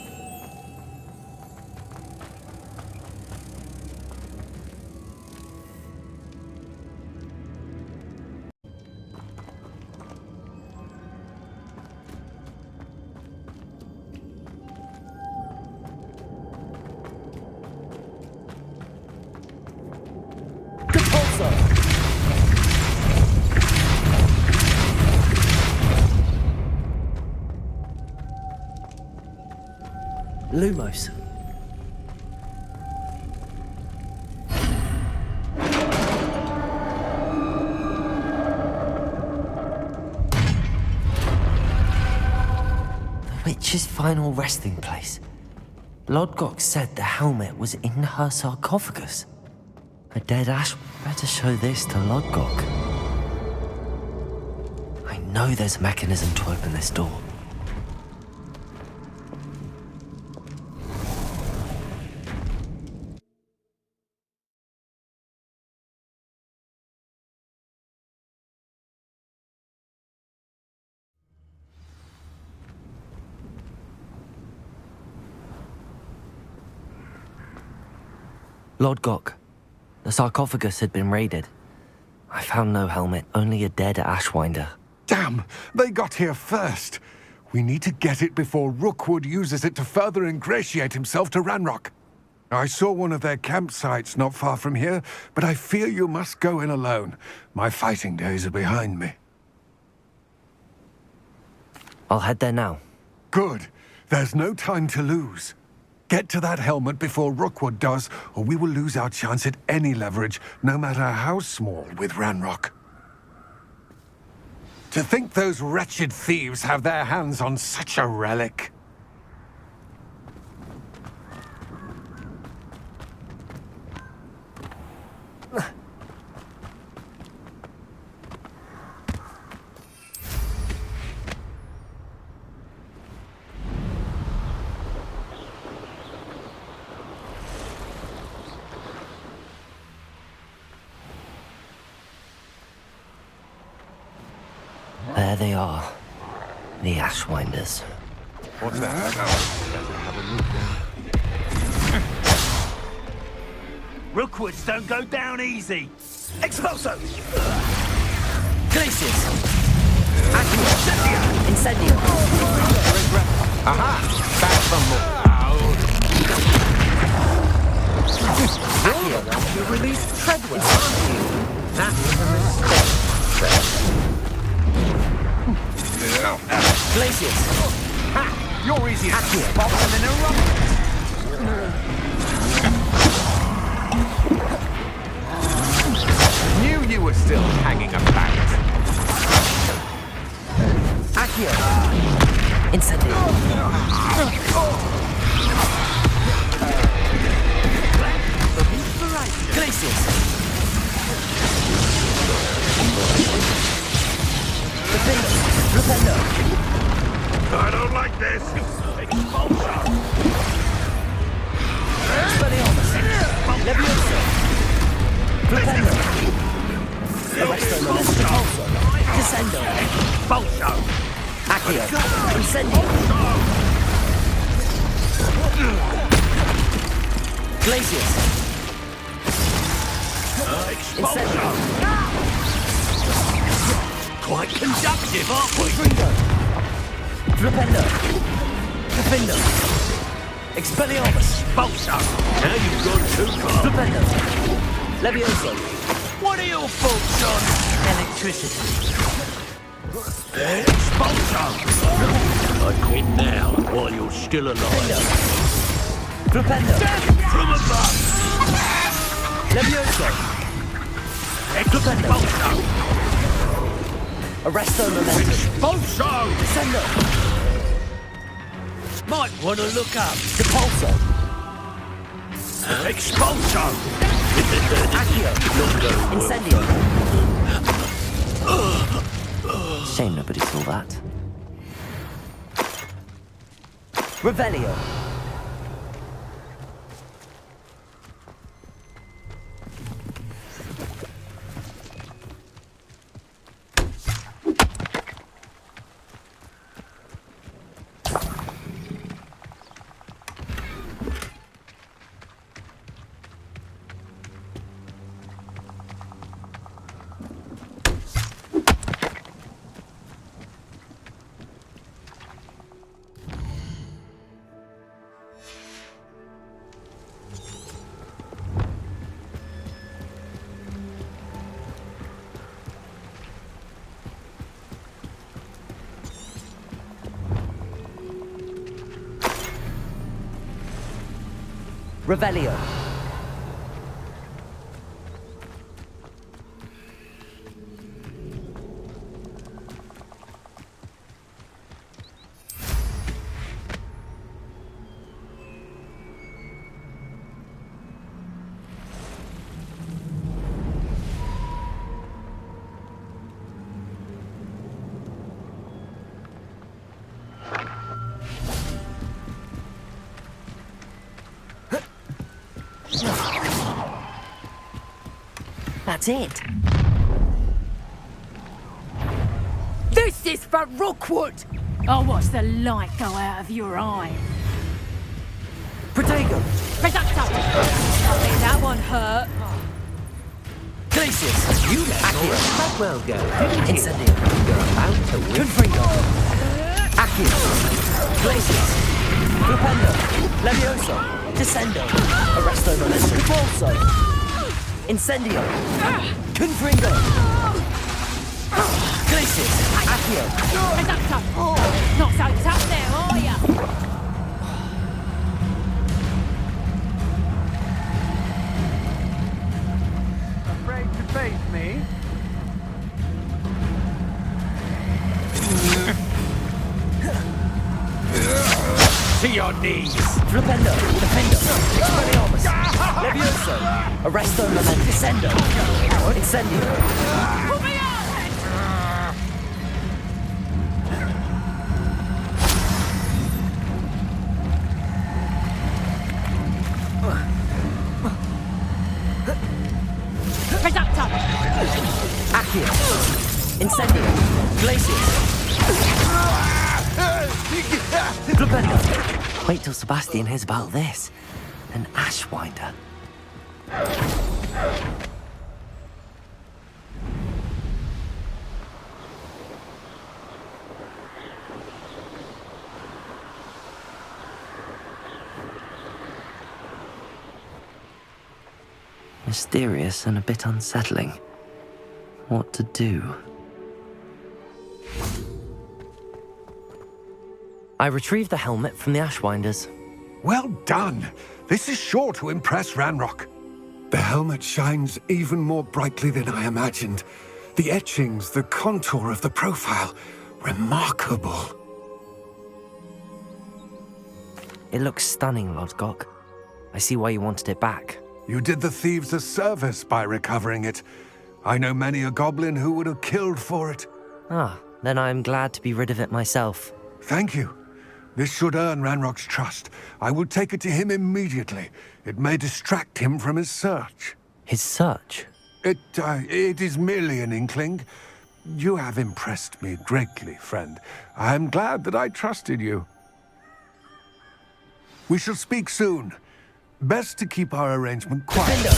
Lumos. The witch's final resting place. Lodgok said the helmet was in her sarcophagus. A dead ash. Better show this to Lodgok. I know there's a mechanism to open this door. Lodgok, the sarcophagus had been raided. I found no helmet, only a dead Ashwinder.
Damn! They got here first. We need to get it before Rookwood uses it to further ingratiate himself to Ranrock. I saw one of their campsites not far from here, but I fear you must go in alone. My fighting days are behind me.
I'll head there now.
Good. There's no time to lose. Get to that helmet before Rookwood does, or we will lose our chance at any leverage, no matter how small, with Ranrock. To think those wretched thieves have their hands on such a relic.
There they are, the Ashwinders.
What's that?
Rookwoods don't go down easy.
Expulso!
Glacius! Accio! Incendio!
Aha! Back from
You released Treadwell, aren't you? That was a mistake.
Glacius!
Ha! You're easy as
Accio!
spot them in a rocket! Knew you were still hanging about.
Accio! Incendio! Glacius! Rependo!
I don't like this. Expulsion.
Expelliarmus! Levioso! Rependo! Arresto Momento! Descendo!
Expulso!
Accio! Incendio! Glacius! Incendio!
Quite conductive, aren't we?
Frindo! Rependo! Defendo! Expelliarmus!
Expulso! Now you've gone too far.
Rependo! Levioso!
What are your thoughts on electricity? Expulso! I quit now while you're still alive.
Rependo!
From above!
Levioso!
Expulso!
Arresto Momento!
Expulso!
Descendo!
Might want to look up.
Depulso.
Expulso!
Accio. Incendio. Shame nobody saw that. Revelio. Revelio. That's it.
This is for Rookwood! I'll watch the light go out of your eye.
Protego.
Reducto! I think that one hurt.
Glacius.
You let
Accio.
that well go.
Incendio.
You're about to win.
Confringo. Accio. Glacius. Flipendo. Levioso. Descendo. Arresto Momentum. Depulso. Incendio. Confringo. Glacius. Accio.
Reducto! Not so tough there, are ya?
Afraid to face me?
To your knees!
Flipendo. Defendo. Expelliarmus. Levioso. Arresto Momentum. Descendo. Incendio.
Put me on! Reducto!
Accio. Incendio. Glacius. Flipendo. Wait till Sebastian hears about this. An Ashwinder. Mysterious and a bit unsettling. What to do? I retrieved the helmet from the Ashwinders.
Well done. This is sure to impress Ranrock. The helmet shines even more brightly than I imagined. The etchings, the contour of the profile. Remarkable.
It looks stunning, Lodgok. I see why you wanted it back.
You did the thieves a service by recovering it. I know many a goblin who would have killed for it.
Ah, then I'm glad to be rid of it myself.
Thank you. This should earn Ranrock's trust. I will take it to him immediately. It may distract him from his search.
His search?
It is merely an inkling. You have impressed me greatly, friend. I am glad that I trusted you. We shall speak soon. Best to keep our arrangement quiet.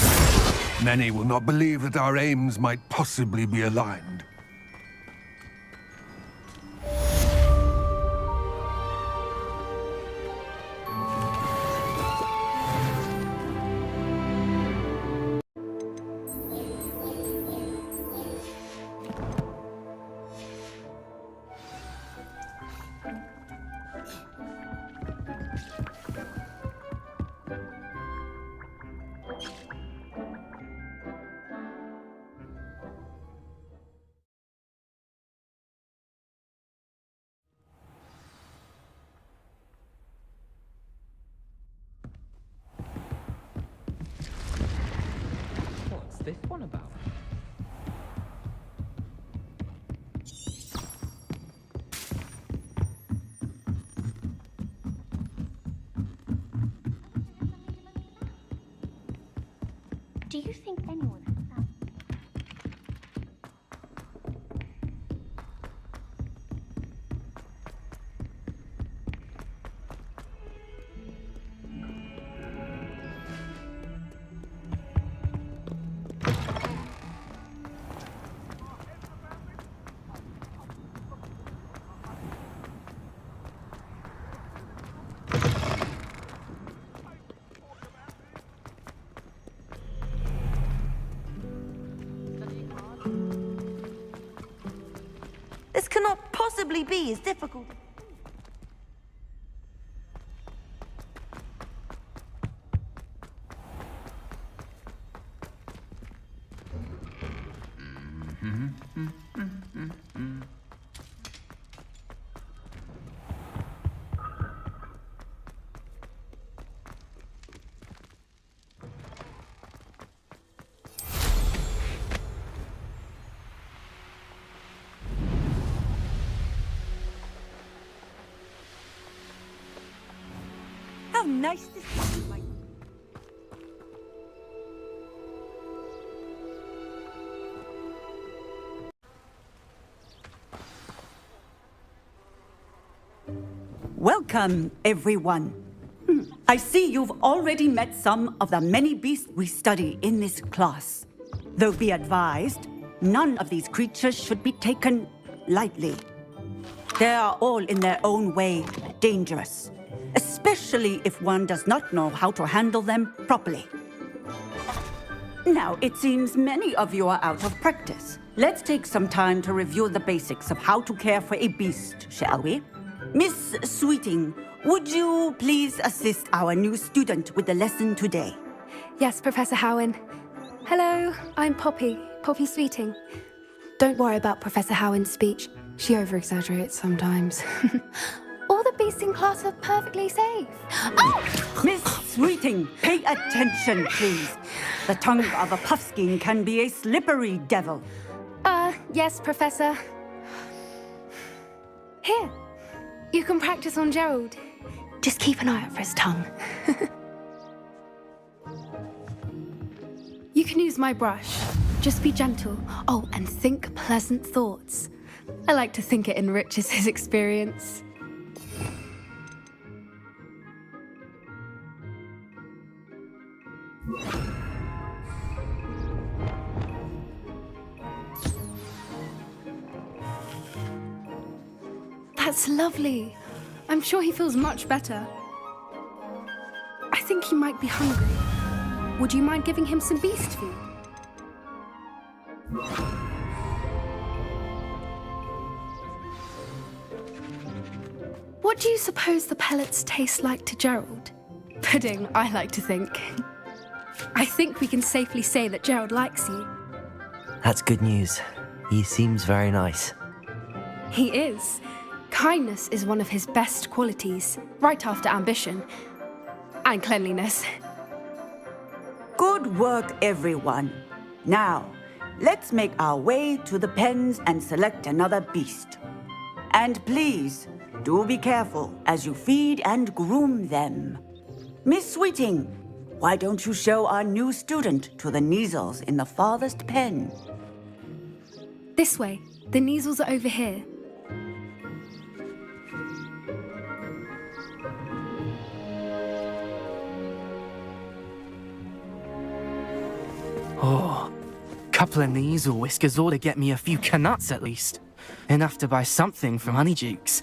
Many will not believe that our aims might possibly be aligned.
this one about?
Do you think anyone has found?
This cannot possibly be as difficult.
How nice this is. Welcome, everyone. I see you've already met some of the many beasts we study in this class. Though be advised, none of these creatures should be taken lightly. They are all in their own way dangerous, especially if one does not know how to handle them properly. Now, it seems many of you are out of practice. Let's take some time to review the basics of how to care for a beast, shall we? Miss Sweeting, would you please assist our new student with the lesson today?
Yes, Professor Howen. Hello, I'm Poppy Sweeting. Don't worry about Professor Howen's speech. She over-exaggerates sometimes. All the beasts in class are perfectly safe. Oh!
Miss Sweeting, pay attention, please. The tongue of a puffskein can be a slippery devil.
Yes, Professor. Here, you can practice on Gerald. Just keep an eye out for his tongue. You can use my brush. Just be gentle. Oh, and think pleasant thoughts. I like to think it enriches his experience. That's lovely. I'm sure he feels much better. I think he might be hungry. Would you mind giving him some beast food? What do you suppose the pellets taste like to Gerald? Pudding, I like to think. I think we can safely say that Gerald likes you.
That's good news. He seems very nice.
He is. Kindness is one of his best qualities, right after ambition and cleanliness.
Good work, everyone. Now, let's make our way to the pens and select another beast. And please, do be careful as you feed and groom them. Miss Sweeting, why don't you show our new student to the Kneazles in the farthest pen?
This way. The Kneazles are over here.
Oh, couple of Kneazle whiskers ought to get me a few canuts at least. Enough to buy something from Honeydukes.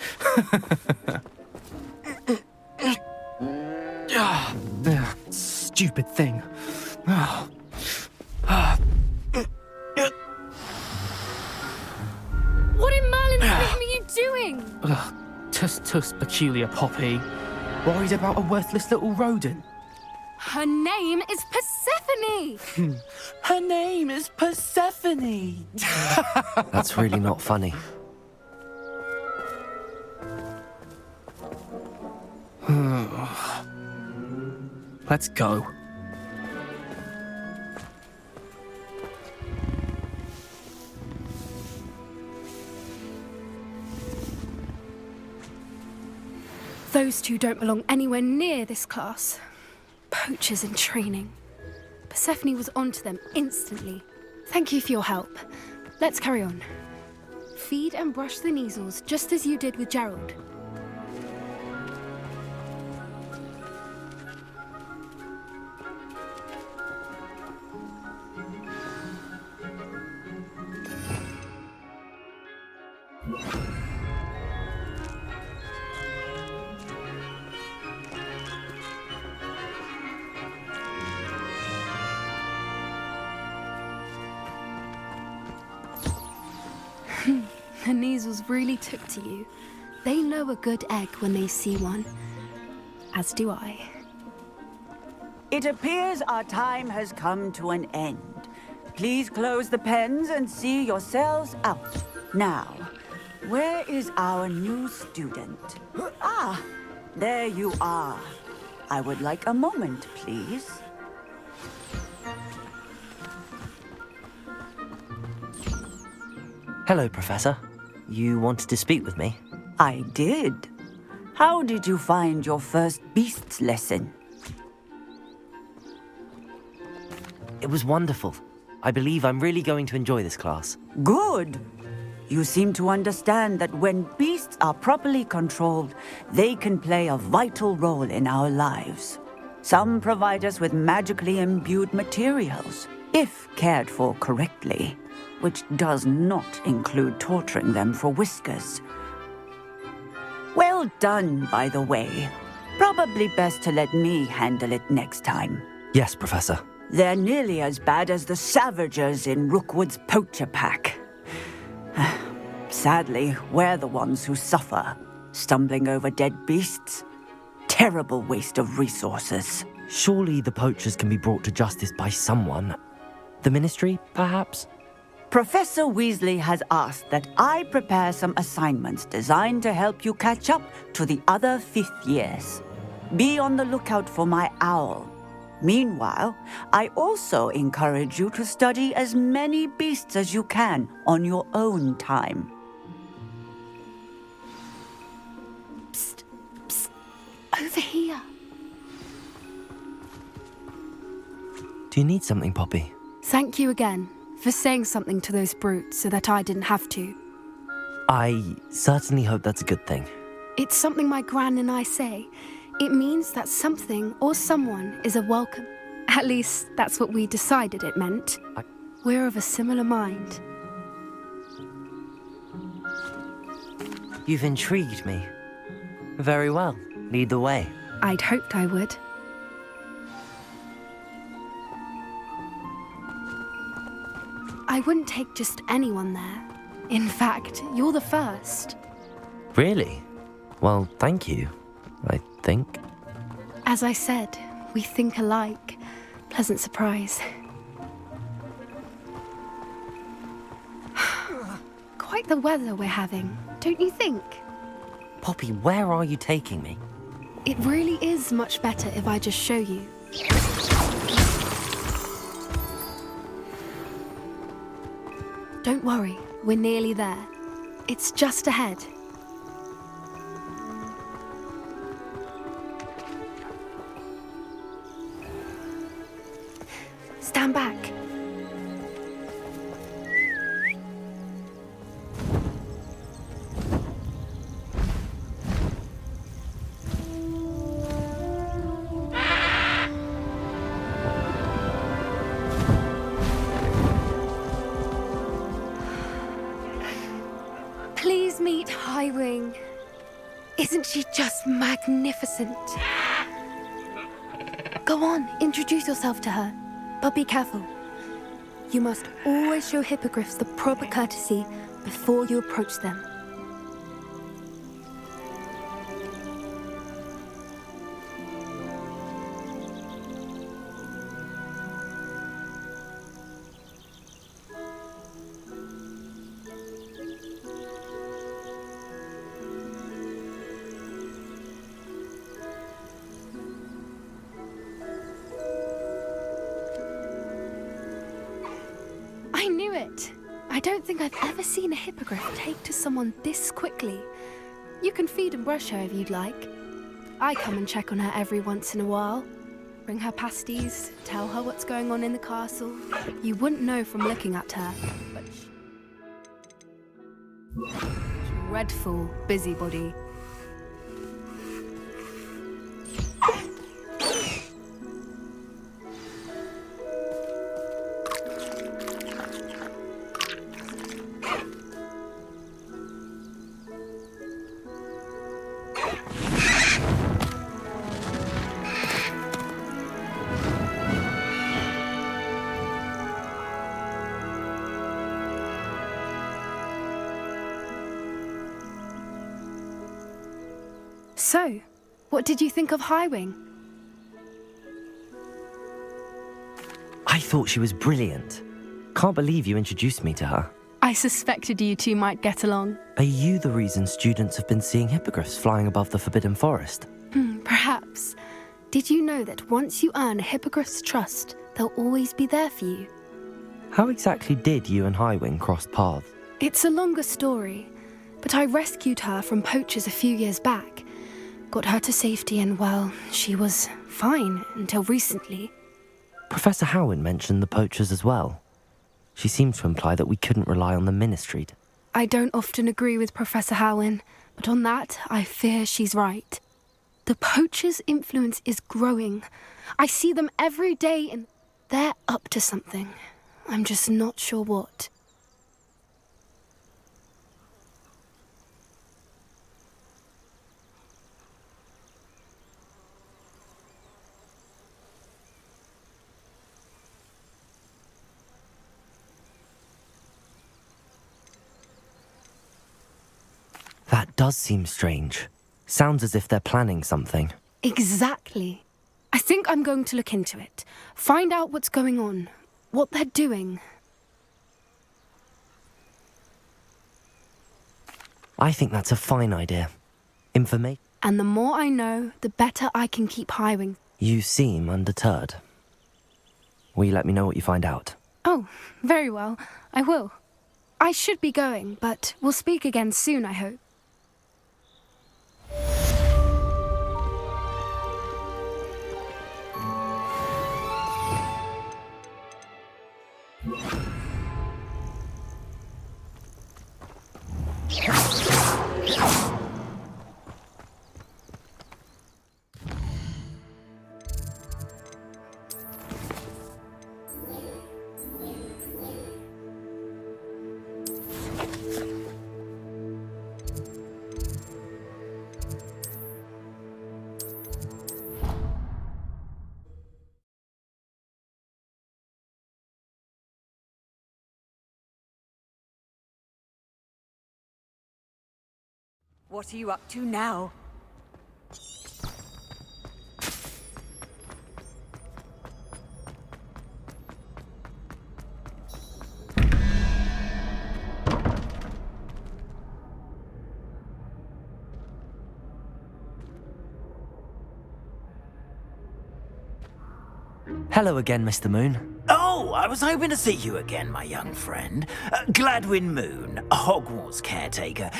Stupid thing.
What in Merlin's name are you doing?
Tuss, peculiar Poppy. Worried about a worthless little rodent.
Her name is Persephone!
Her name is Persephone!
That's really not funny.
Let's go.
Those two don't belong anywhere near this class. Poachers in training. Persephone was onto them instantly. Thank you for your help. Let's carry on. Feed and brush the measles just as you did with Gerald. The measles really took to you. They know a good egg when they see one. As do I.
It appears our time has come to an end. Please close the pens and see yourselves out. Now, where is our new student? Ah, there you are. I would like a moment, please.
Hello, Professor. You wanted to speak with me?
I did. How did you find your first beasts lesson?
It was wonderful. I believe I'm really going to enjoy this class.
Good. You seem to understand that when beasts are properly controlled, they can play a vital role in our lives. Some provide us with magically imbued materials, if cared for correctly, which does not include torturing them for whiskers. Well done, by the way. Probably best to let me handle it next time.
Yes, Professor.
They're nearly as bad as the Savagers in Rookwood's poacher pack. Sadly, we're the ones who suffer, stumbling over dead beasts. Terrible waste of resources.
Surely the poachers can be brought to justice by someone. The Ministry, perhaps?
Professor Weasley has asked that I prepare some assignments designed to help you catch up to the other 5th years. Be on the lookout for my owl. Meanwhile, I also encourage you to study as many beasts as you can on your own time.
Psst, psst, over here.
Do you need something, Poppy?
Thank you again for saying something to those brutes so that I didn't have to.
I certainly hope that's a good thing.
It's something my gran and I say. It means that something or someone is a welcome. At least, that's what we decided it meant. We're of a similar mind.
You've intrigued me. Very well. Lead the way.
I'd hoped I would. I wouldn't take just anyone there. In fact, you're the first.
Really? Well, thank you, I think.
As I said, we think alike. Pleasant surprise. Quite the weather we're having, don't you think?
Poppy, where are you taking me?
It really is much better if I just show you. Don't worry, we're nearly there. It's just ahead. Stand back. Please meet Highwing. Isn't she just magnificent? Go on, introduce yourself to her. But be careful. You must always show hippogriffs the proper courtesy before you approach them. I knew it! I don't think I've ever seen a hippogriff take to someone this quickly. You can feed and brush her if you'd like. I come and check on her every once in a while. Bring her pasties, tell her what's going on in the castle. You wouldn't know from looking at her, but dreadful busybody. So, what did you think of Highwing?
I thought she was brilliant. Can't believe you introduced me to her.
I suspected you two might get along.
Are you the reason students have been seeing hippogriffs flying above the Forbidden Forest?
Perhaps. Did you know that once you earn a hippogriff's trust, they'll always be there for you?
How exactly did you and Highwing cross paths?
It's a longer story, but I rescued her from poachers a few years back. Got her to safety and, well, she was fine until recently.
Professor Howin mentioned the poachers as well. She seemed to imply that we couldn't rely on the Ministry.
I don't often agree with Professor Howin, but on that, I fear she's right. The poachers' influence is growing. I see them every day and they're up to something. I'm just not sure what.
That does seem strange. Sounds as if they're planning something.
Exactly. I think I'm going to look into it. Find out what's going on, what they're doing.
I think that's a fine idea. Information.
And the more I know, the better I can keep Highwing.
You seem undeterred. Will you let me know what you find out?
Oh, very well. I will. I should be going, but we'll speak again soon, I hope.
What are you up to now?
Hello again, Mr. Moon.
Oh, I was hoping to see you again, my young friend. Gladwin Moon, Hogwarts caretaker,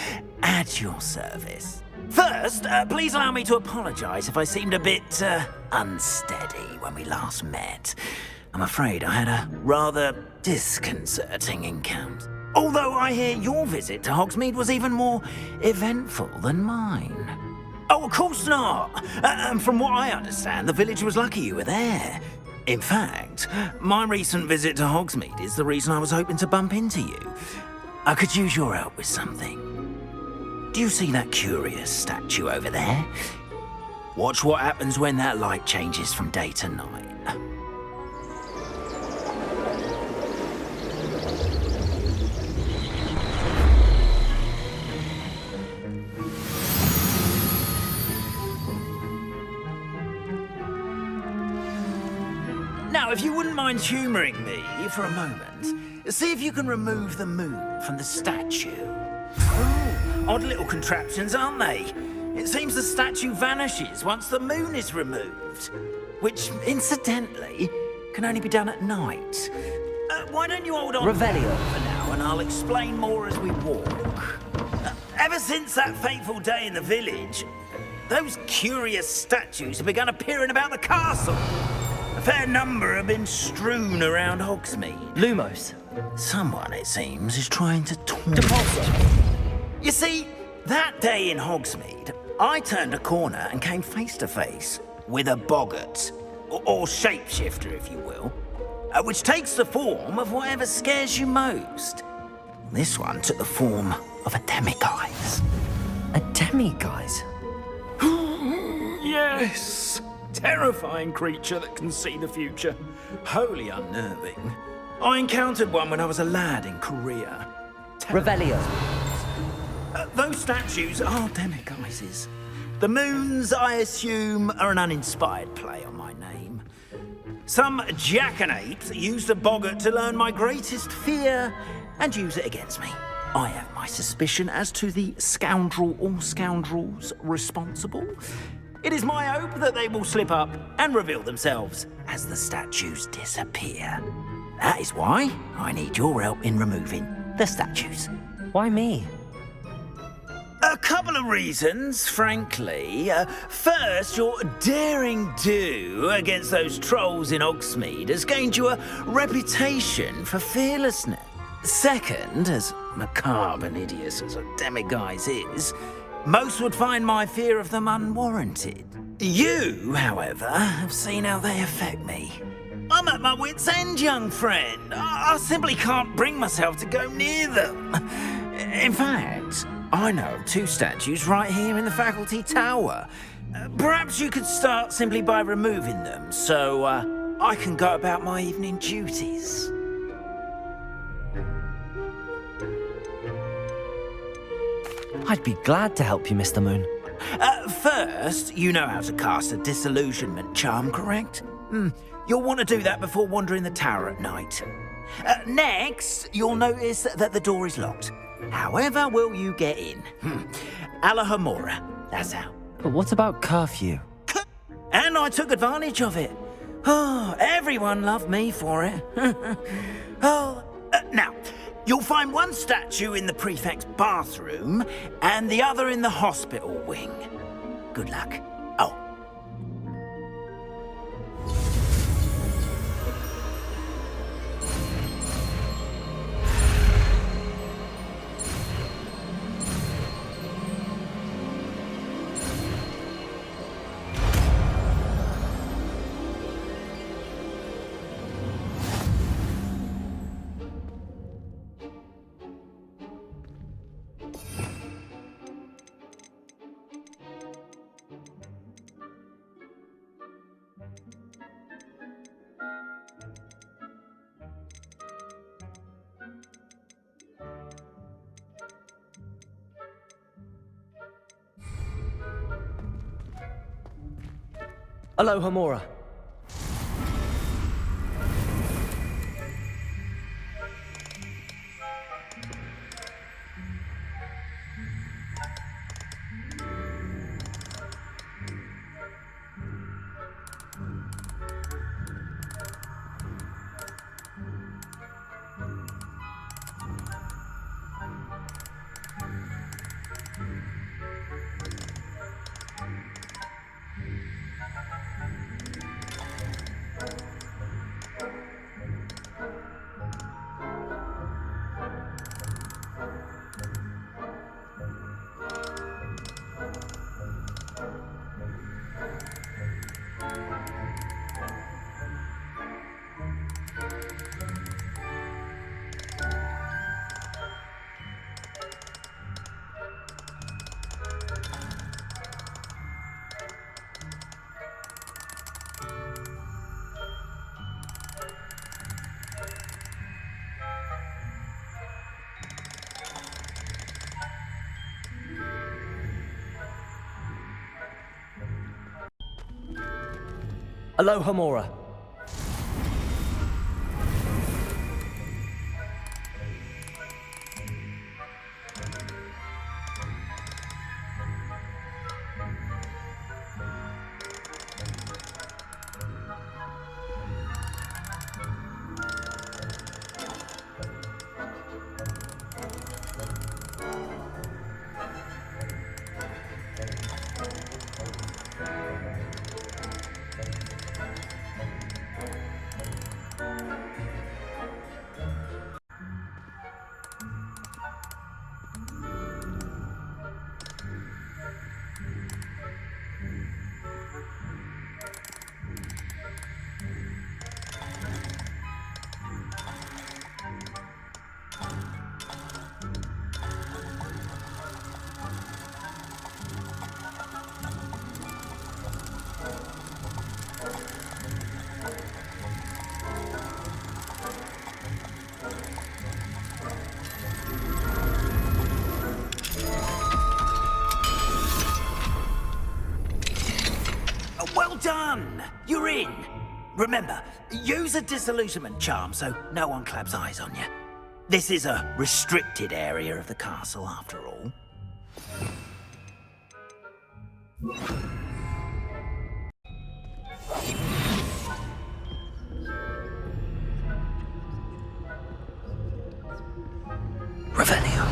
at your service. First, please allow me to apologise if I seemed a bit unsteady when we last met. I'm afraid I had a rather disconcerting encounter. Although I hear your visit to Hogsmeade was even more eventful than mine. Oh, of course not. And from what I understand, the village was lucky you were there. In fact, my recent visit to Hogsmeade is the reason I was hoping to bump into you. I could use your help with something. Do you see that curious statue over there? Watch what happens when that light changes from day to night. Now, if you wouldn't mind humouring me for a moment, see if you can remove the moon from the statue. Ooh, odd little contraptions, aren't they? It seems the statue vanishes once the moon is removed, which, incidentally, can only be done at night. Why don't you hold on
Revelio
for now, and I'll explain more as we walk. Ever since that fateful day in the village, those curious statues have begun appearing about the castle. A fair number have been strewn around Hogsmeade.
Lumos.
Someone, it seems, is trying to taunt us. You see, that day in Hogsmeade, I turned a corner and came face to face with a boggart, or shapeshifter, if you will, which takes the form of whatever scares you most. This one took the form of a demiguise.
A demiguise?
Yes! Terrifying creature that can see the future. Wholly unnerving. I encountered one when I was a lad in Korea.
Revelio.
Those statues are demiguises. The moons, I assume, are an uninspired play on my name. Some jackanapes used a boggart to learn my greatest fear and use it against me. I have my suspicion as to the scoundrel or scoundrels responsible. It is my hope that they will slip up and reveal themselves as the statues disappear. That is why I need your help in removing the statues.
Why me?
A couple of reasons, frankly. First, your daring do against those trolls in Hogsmeade has gained you a reputation for fearlessness. Second, as macabre and hideous as a demiguise is, most would find my fear of them unwarranted. You, however, have seen how they affect me. I'm at my wit's end, young friend. I simply can't bring myself to go near them. In fact, I know of 2 statues right here in the faculty tower. Perhaps you could start simply by removing them, so I can go about my evening duties.
I'd be glad to help you, Mr. Moon.
First, you know how to cast a disillusionment charm, correct? You'll want to do that before wandering the tower at night. Next, you'll notice that the door is locked. However will you get in? Alahomora, that's how.
But what about curfew?
And I took advantage of it. Oh, everyone loved me for it. Now, you'll find one statue in the prefect's bathroom and the other in the hospital wing. Good luck. Oh.
Alohomora. Alohomora.
Well done! You're in. Remember, use a disillusionment charm so no one claps eyes on you. This is a restricted area of the castle, after all.
Revelio.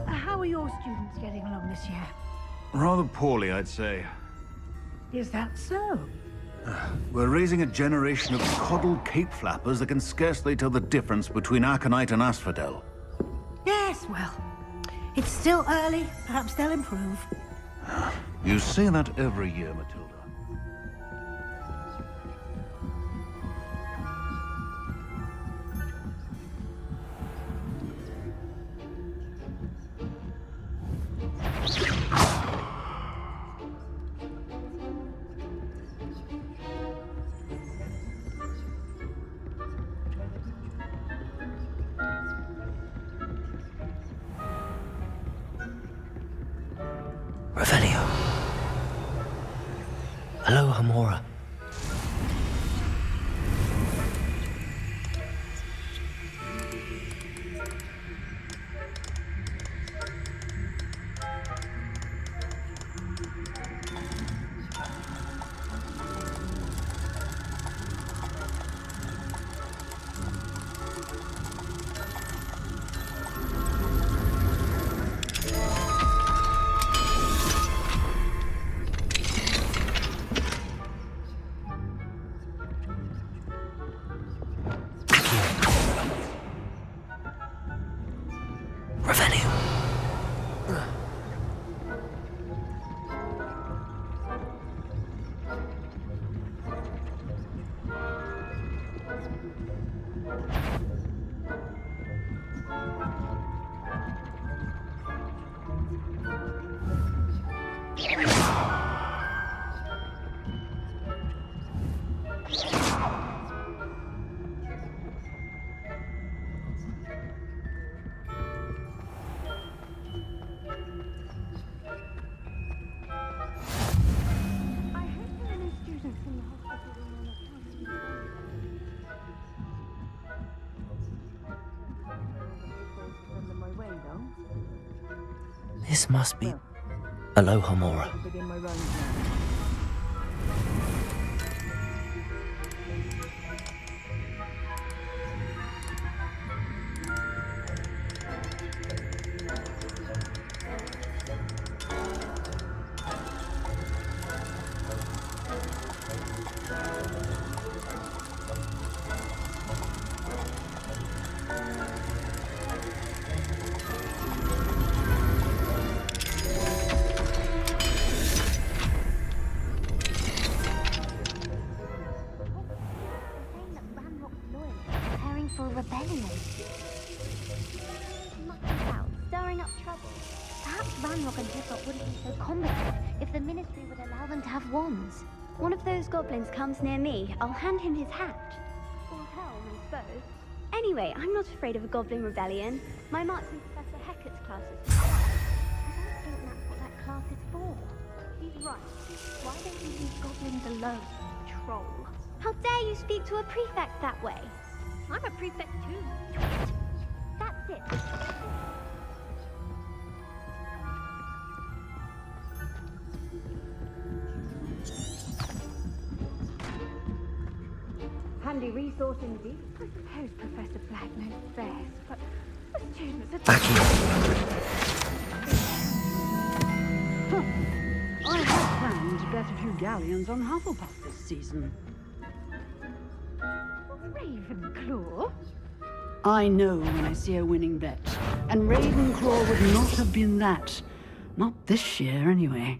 How are your students getting along this year?
Rather poorly, I'd say.
Is that so?
We're raising a generation of coddled cape flappers that can scarcely tell the difference between aconite and asphodel.
Yes, well, it's still early. Perhaps they'll improve.
You say that every year, Matilda.
Revelio. Aloha Mora. This must be Aloha Mora.
For rebellion. Mucking about, stirring up trouble. Perhaps Ranrock and Hippot wouldn't be so combative if the Ministry would allow them to have wands. One of those goblins comes near me, I'll hand him his hat. Or helm, I suppose. Anyway, I'm not afraid of a goblin rebellion. My marks in Professor Hecat's class is I don't think that's what that class is for. He's right. Why don't you leave goblins alone, troll? How dare you speak to a prefect that way? I'm a prefect too. That's it.
Handy resource indeed. I suppose Professor Black knows best, but the students are...
Back here.
bet a few galleons on Hufflepuff this season.
Ravenclaw?
I know when I see a winning bet. And Ravenclaw would not have been that. Not this year, anyway.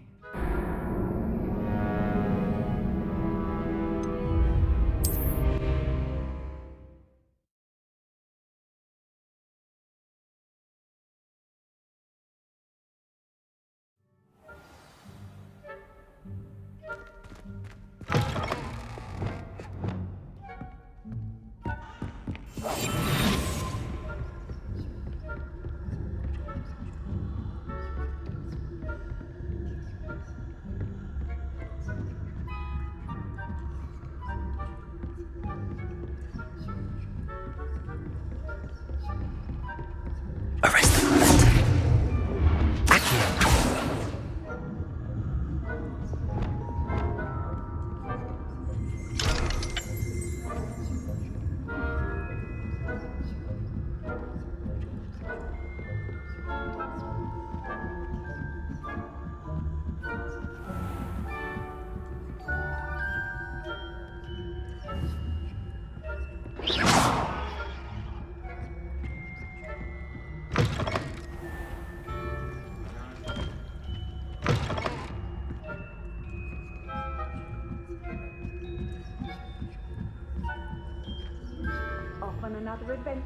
Off on another adventure.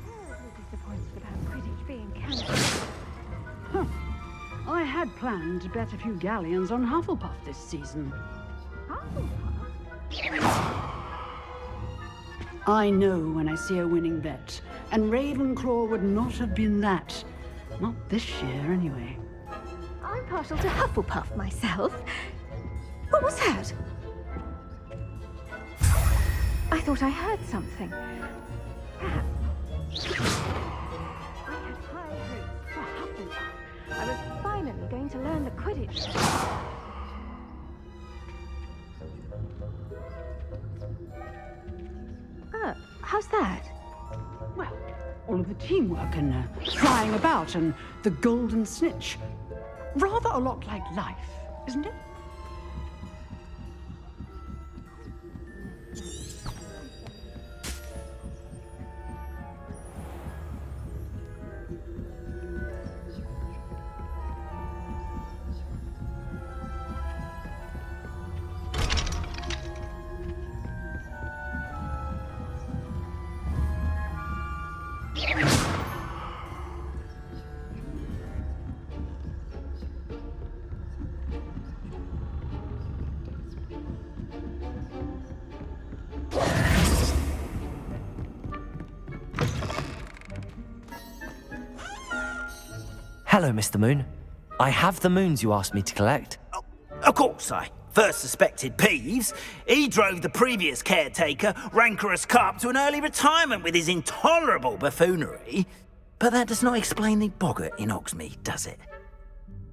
Terribly disappointed about Quidditch being cancelled.
I had planned to bet a few galleons on Hufflepuff this season. I know when I see a winning bet, and Ravenclaw would not have been that. Not this year, anyway.
I'm partial to Hufflepuff myself. What was that? I thought I heard something. Perhaps. I had high hopes for Hufflepuff. I was finally going to learn the Quidditch. How's that?
Well, all of the teamwork and flying about and the golden snitch. Rather a lot like life, isn't it?
Hello, Mr. Moon. I have the moons you asked me to collect.
Of course, I first suspected Peeves. He drove the previous caretaker, Rancorous Carp, to an early retirement with his intolerable buffoonery. But that does not explain the boggart in Hogsmeade, does it?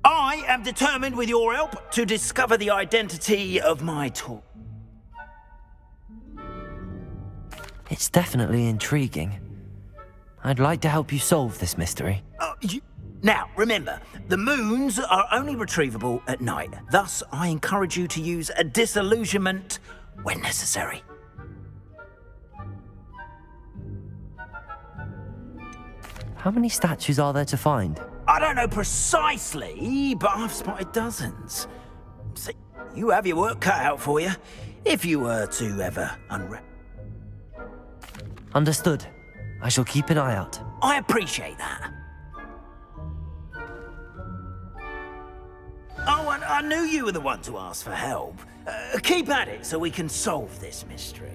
I am determined, with your help, to discover the identity of my tool.
It's definitely intriguing. I'd like to help you solve this mystery.
Now, remember, the moons are only retrievable at night. Thus, I encourage you to use a disillusionment when necessary.
How many statues are there to find?
I don't know precisely, but I've spotted dozens. See, you have your work cut out for you, if you were to ever unwrap.
Understood. I shall keep an eye out.
I appreciate that. Oh, and I knew you were the one to ask for help. Keep at it so we can solve this mystery.